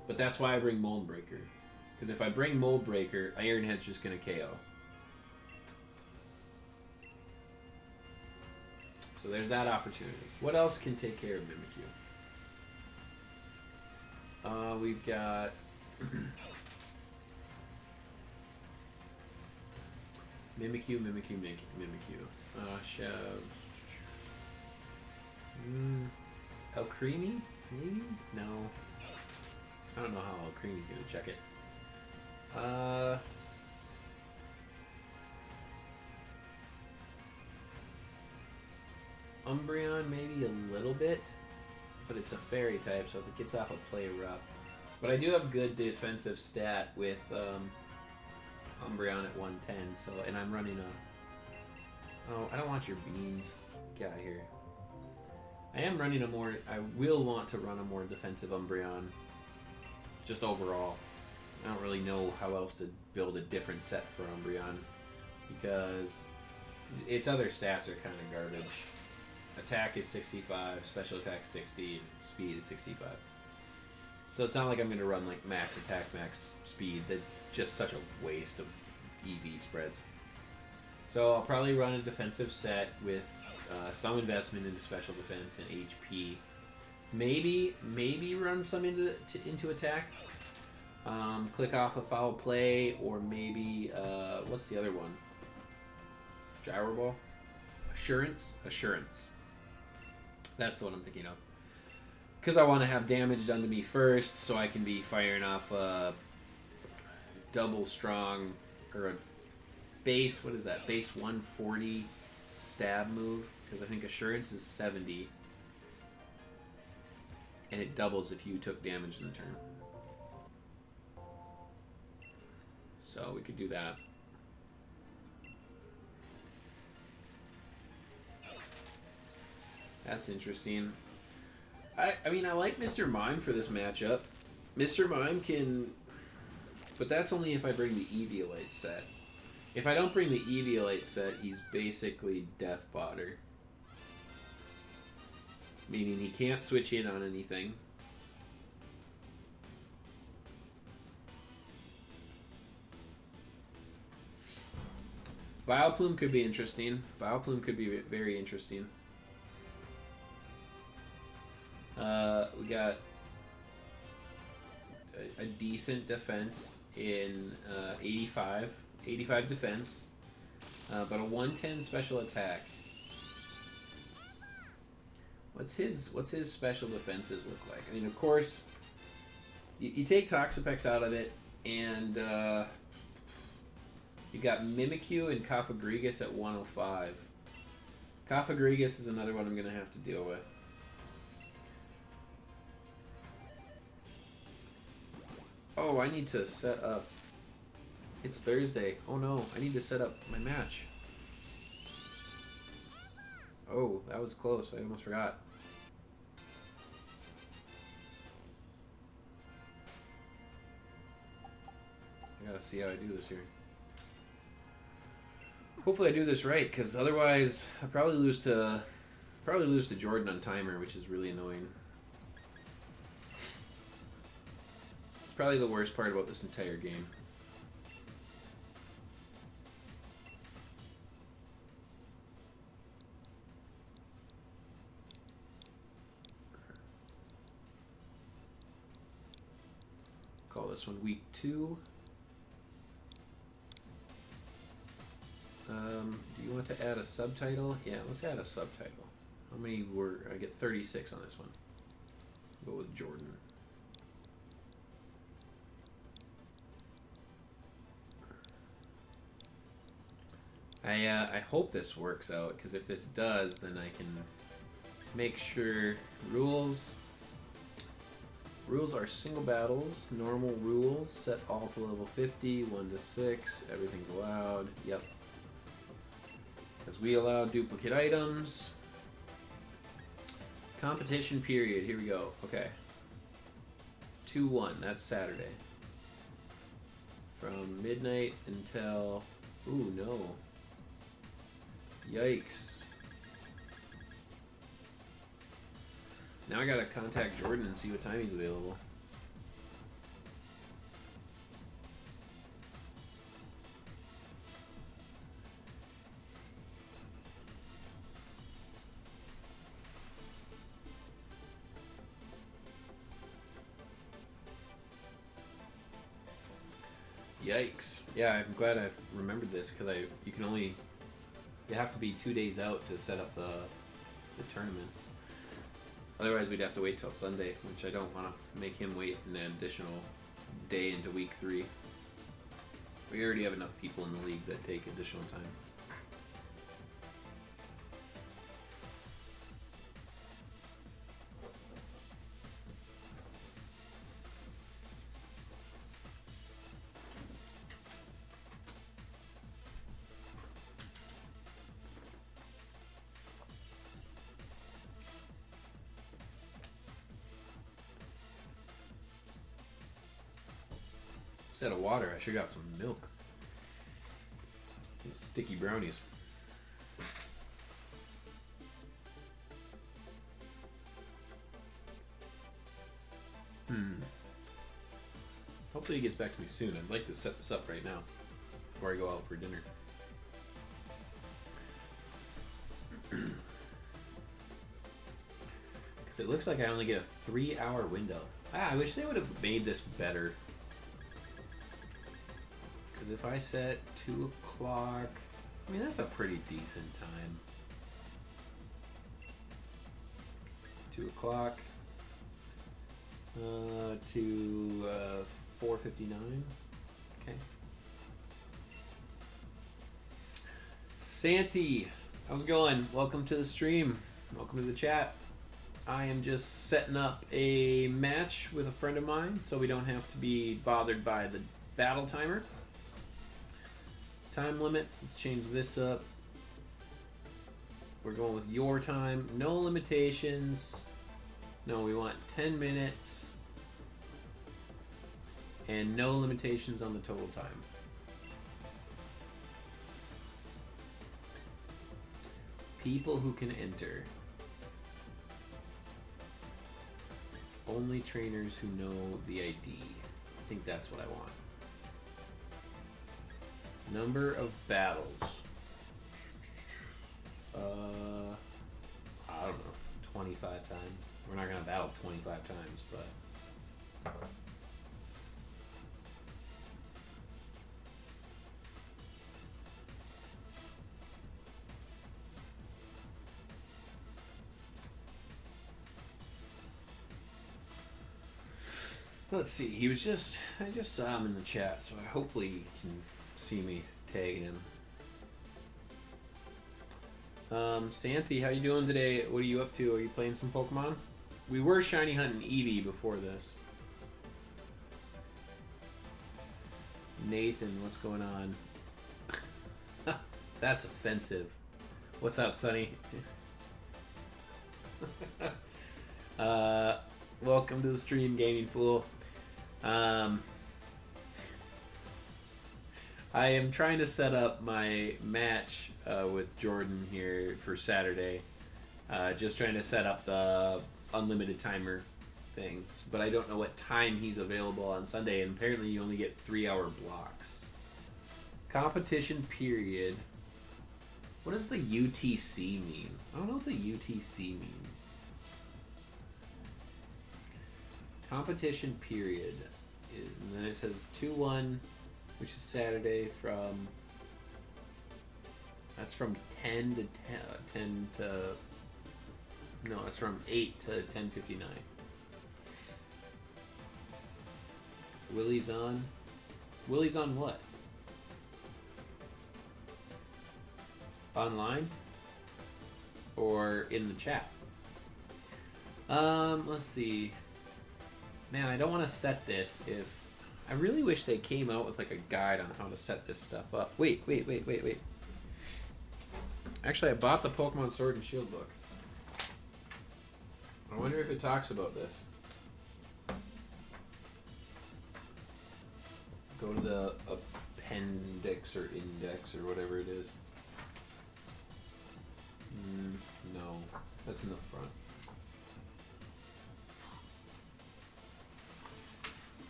But that's why I bring Mold Breaker. Because if I bring Mold Breaker, Iron Head's just going to KO. So there's that opportunity. What else can take care of Mimikyu? We've got... Mimikyu. Alcremie? Maybe? No. I don't know how Alcremie's going to check it. Umbreon maybe a little bit, but it's a fairy type, so if it gets off a play rough. But I do have good defensive stat with Umbreon at 110, so, and I'm running a... Oh, I don't want your beans. Get out of here. I will want to run a more defensive Umbreon, just overall. I don't really know how else to build a different set for Umbreon, because its other stats are kind of garbage. Attack is 65, special attack 60, speed is 65. So it's not like I'm going to run like max attack, max speed. That's just such a waste of EV spreads. So I'll probably run a defensive set with some investment into special defense and HP. Maybe run some into attack. Click off a foul play, or maybe what's the other one? Gyro Ball? Assurance. That's the one I'm thinking of. Because I want to have damage done to me first, so I can be firing off a double strong or a base, what is that? Base 140 stab move, because I think assurance is 70. And it doubles if you took damage in the turn. So we could do that. That's interesting. I mean, I like Mr. Mime for this matchup. Mr. Mime can... But that's only if I bring the Eevee set. If I don't bring the Eevee set, he's basically Death Fodder. Meaning he can't switch in on anything. Vileplume could be interesting. Vileplume could be very interesting. We got a decent defense in 85 defense, but a 110 special attack. What's his special defenses look like? I mean, of course, you take Toxapex out of it, and you got Mimikyu and Cofagrigus at 105. Cofagrigus is another one I'm going to have to deal with. Oh, I need to set up... It's Thursday. Oh no, I need to set up my match. Oh, that was close. I almost forgot. I gotta see how I do this here. Hopefully I do this right, because otherwise I'll probably lose to Jordan on timer, which is really annoying. It's probably the worst part about this entire game. Call this one week 2. Do you want to add a subtitle? Yeah, let's add a subtitle. How many were... I get 36 on this one. Go with Jordan. I hope this works out, because if this does, then I can make sure rules are single battles, normal rules, set all to level 50, 1 to 6, everything's allowed. Yep. Because we allow duplicate items. Competition period, here we go. Okay. 2-1, that's Saturday. From midnight until... Ooh, no. Yikes. Now I gotta contact Jordan and see what time he's available. Yikes. Yeah, I'm glad I remembered this, because you have to be 2 days out to set up the tournament. Otherwise, we'd have to wait till Sunday, which I don't want to make him wait an additional day into week 3. We already have enough people in the league that take additional time. Instead of water, I should have got some milk. Those sticky brownies. Hopefully he gets back to me soon. I'd like to set this up right now before I go out for dinner. Because it looks like I only get a 3-hour window. I wish they would have made this better. Because if I set 2 o'clock, I mean, that's a pretty decent time. 2 o'clock to 4:59. Okay. Santi, how's it going? Welcome to the stream. Welcome to the chat. I am just setting up a match with a friend of mine so we don't have to be bothered by the battle timer. Time limits, let's change this up. We're going with your time, no limitations. No, we want 10 minutes and no limitations on the total time. People who can enter. Only trainers who know the ID. I think that's what I want. Number of battles. I don't know, 25 times. We're not gonna battle 25 times, but let's see. He was just, I just saw him in the chat, so hopefully he can see me tagging him. Santi, how you doing today? What are you up to? Are you playing some Pokemon? We were shiny hunting Eevee before this. Nathan, what's going on? That's offensive. What's up, Sonny? Welcome to the stream, Gaming Fool. I am trying to set up my match with Jordan here for Saturday. Just trying to set up the unlimited timer thing. But I don't know what time he's available on Sunday, and apparently you only get 3-hour blocks. Competition period. What does the UTC mean? I don't know what the UTC means. Competition period. And then it says 2-1, which is Saturday from... That's from 10 to 10 to... No, it's from 8 to 10:59. Willie's on. Willie's on what? Online? Or in the chat? Let's see. Man, I don't want to set this if... I really wish they came out with like a guide on how to set this stuff up. Wait. Actually, I bought the Pokemon Sword and Shield book. I wonder if it talks about this. Go to the appendix or index or whatever it is. No, that's in the front.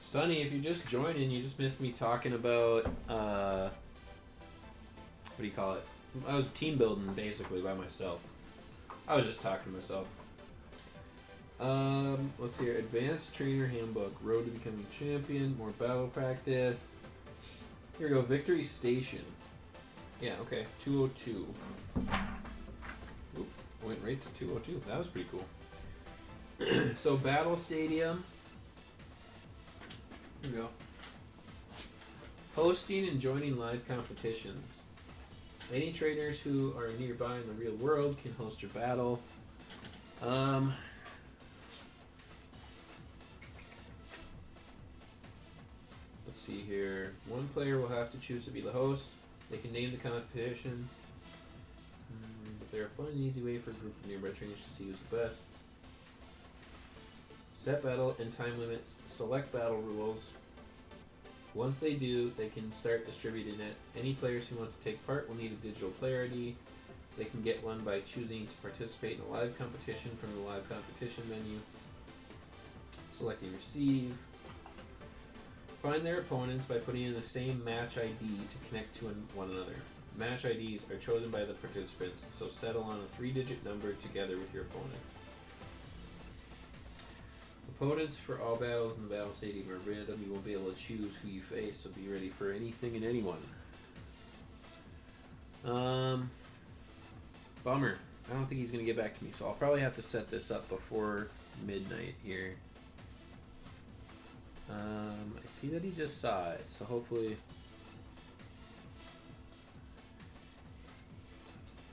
Sonny, if you're just joining, you just missed me talking about, what do you call it? I was team building basically by myself. I was just talking to myself. Let's see here. Advanced Trainer Handbook. Road to Becoming Champion. More battle practice. Here we go. Victory Station. Yeah, okay. 202. Oop, went right to 202. That was pretty cool. So, Battle Stadium. Here we go. Hosting and joining live competitions. Any trainers who are nearby in the real world can host your battle. Let's see here. One player will have to choose to be the host. They can name the competition. But they're a fun and easy way for a group of nearby trainers to see who's the best. Set battle and time limits. Select battle rules. Once they do, they can start distributing it. Any players who want to take part will need a digital player ID. They can get one by choosing to participate in a live competition from the live competition menu. Selecting receive. Find their opponents by putting in the same match ID to connect to one another. Match IDs are chosen by the participants, so settle on a 3-digit number together with your opponent. Opponents for all battles in the battle stadium are random. You won't be able to choose who you face, so be ready for anything and anyone. Bummer. I don't think he's going to get back to me, so I'll probably have to set this up before midnight here. I see that he just saw it, so hopefully...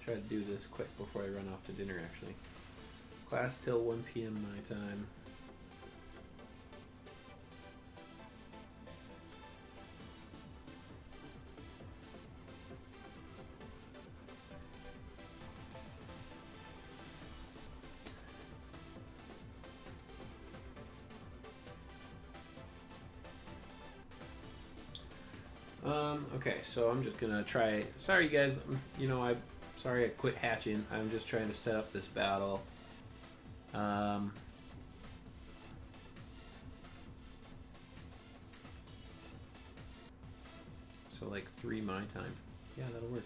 Try to do this quick before I run off to dinner, actually. Class till 1 p.m. my time. Okay, so I'm just gonna try. Sorry, you guys. You know, sorry I quit hatching. I'm just trying to set up this battle. So like 3 my time. Yeah, that'll work.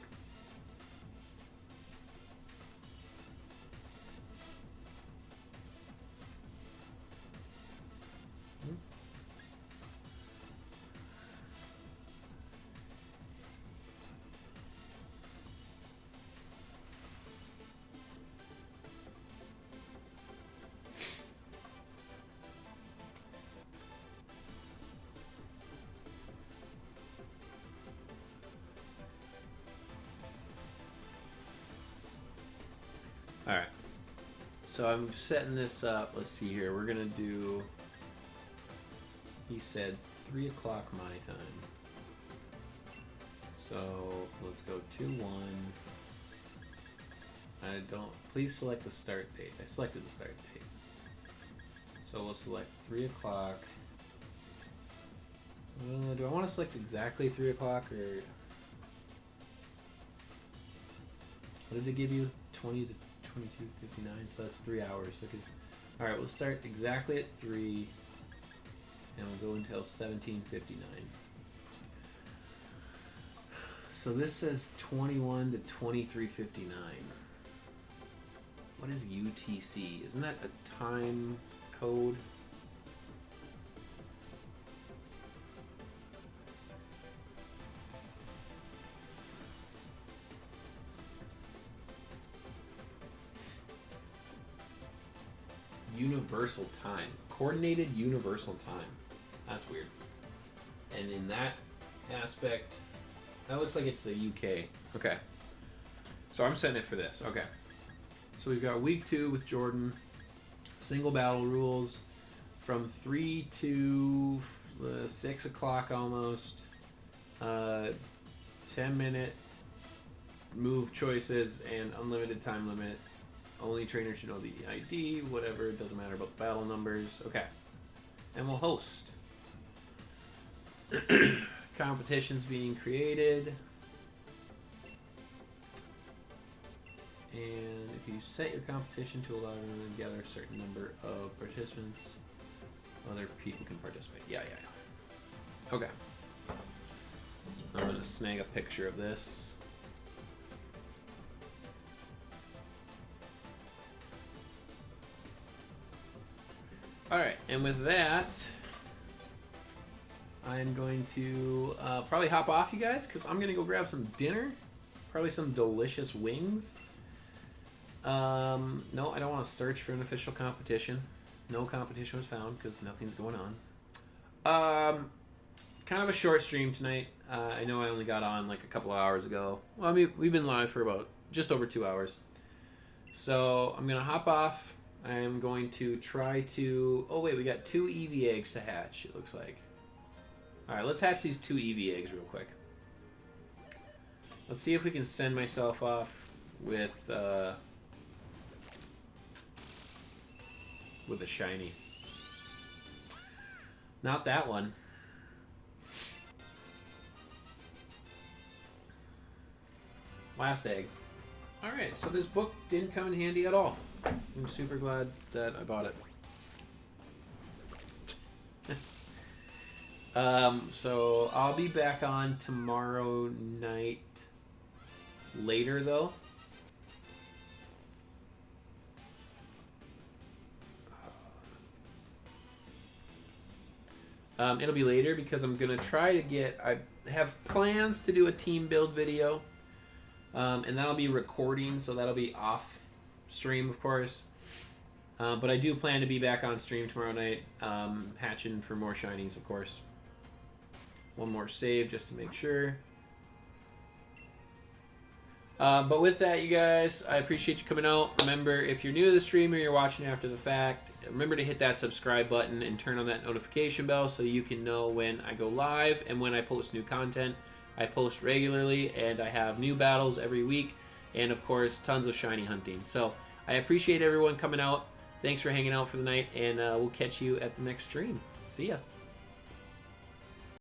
Alright, so I'm setting this up. Let's see here. We're going to do, he said 3 o'clock my time. So let's go 2-1. I don't, please select the start date. I selected the start date. So we'll select 3 o'clock. Do I want to select exactly 3 o'clock or what did they give you? 20 to 22:59, so that's 3 hours. Okay. All right, we'll start exactly at 3, and we'll go until 17:59. So this says 21 to 23:59. What is UTC? Isn't that a time code? Universal time. Coordinated universal time. That's weird. And in that aspect, that looks like it's the UK. Okay. So I'm setting it for this. Okay. So we've got week 2 with Jordan. Single battle rules from 3 to 6 o'clock almost. 10-minute move choices and unlimited time limit. Only trainer should know the ID, whatever, it doesn't matter about the battle numbers. Okay. And we'll host. Competitions being created. And if you set your competition to allow everyone to gather a certain number of participants, other people can participate. Yeah. Okay. I'm going to snag a picture of this. Alright, and with that, I'm going to probably hop off, you guys, because I'm going to go grab some dinner. Probably some delicious wings. No, I don't want to search for an official competition. No competition was found because nothing's going on. Kind of a short stream tonight. I know I only got on like a couple of hours ago. Well, I mean, we've been live for about just over 2 hours. So I'm going to hop off. I'm going to try to... Oh, wait, we got 2 Eevee eggs to hatch, it looks like. All right, let's hatch these 2 Eevee eggs real quick. Let's see if we can send myself off with a shiny. Not that one. Last egg. All right, so this book didn't come in handy at all. I'm super glad that I bought it. So I'll be back on tomorrow night later, though. It'll be later because I'm going to try to get... I have plans to do a team build video. And that'll be recording, so that'll be off stream, of course. But I do plan to be back on stream tomorrow night, hatching for more shinies, of course. One more save just to make sure. But with that, you guys, I appreciate you coming out. Remember, if you're new to the stream or you're watching after the fact, remember to hit that subscribe button and turn on that notification bell so you can know when I go live and when I post new content. I post regularly, and I have new battles every week, and of course, tons of shiny hunting. So I appreciate everyone coming out. Thanks for hanging out for the night, and we'll catch you at the next stream. See ya.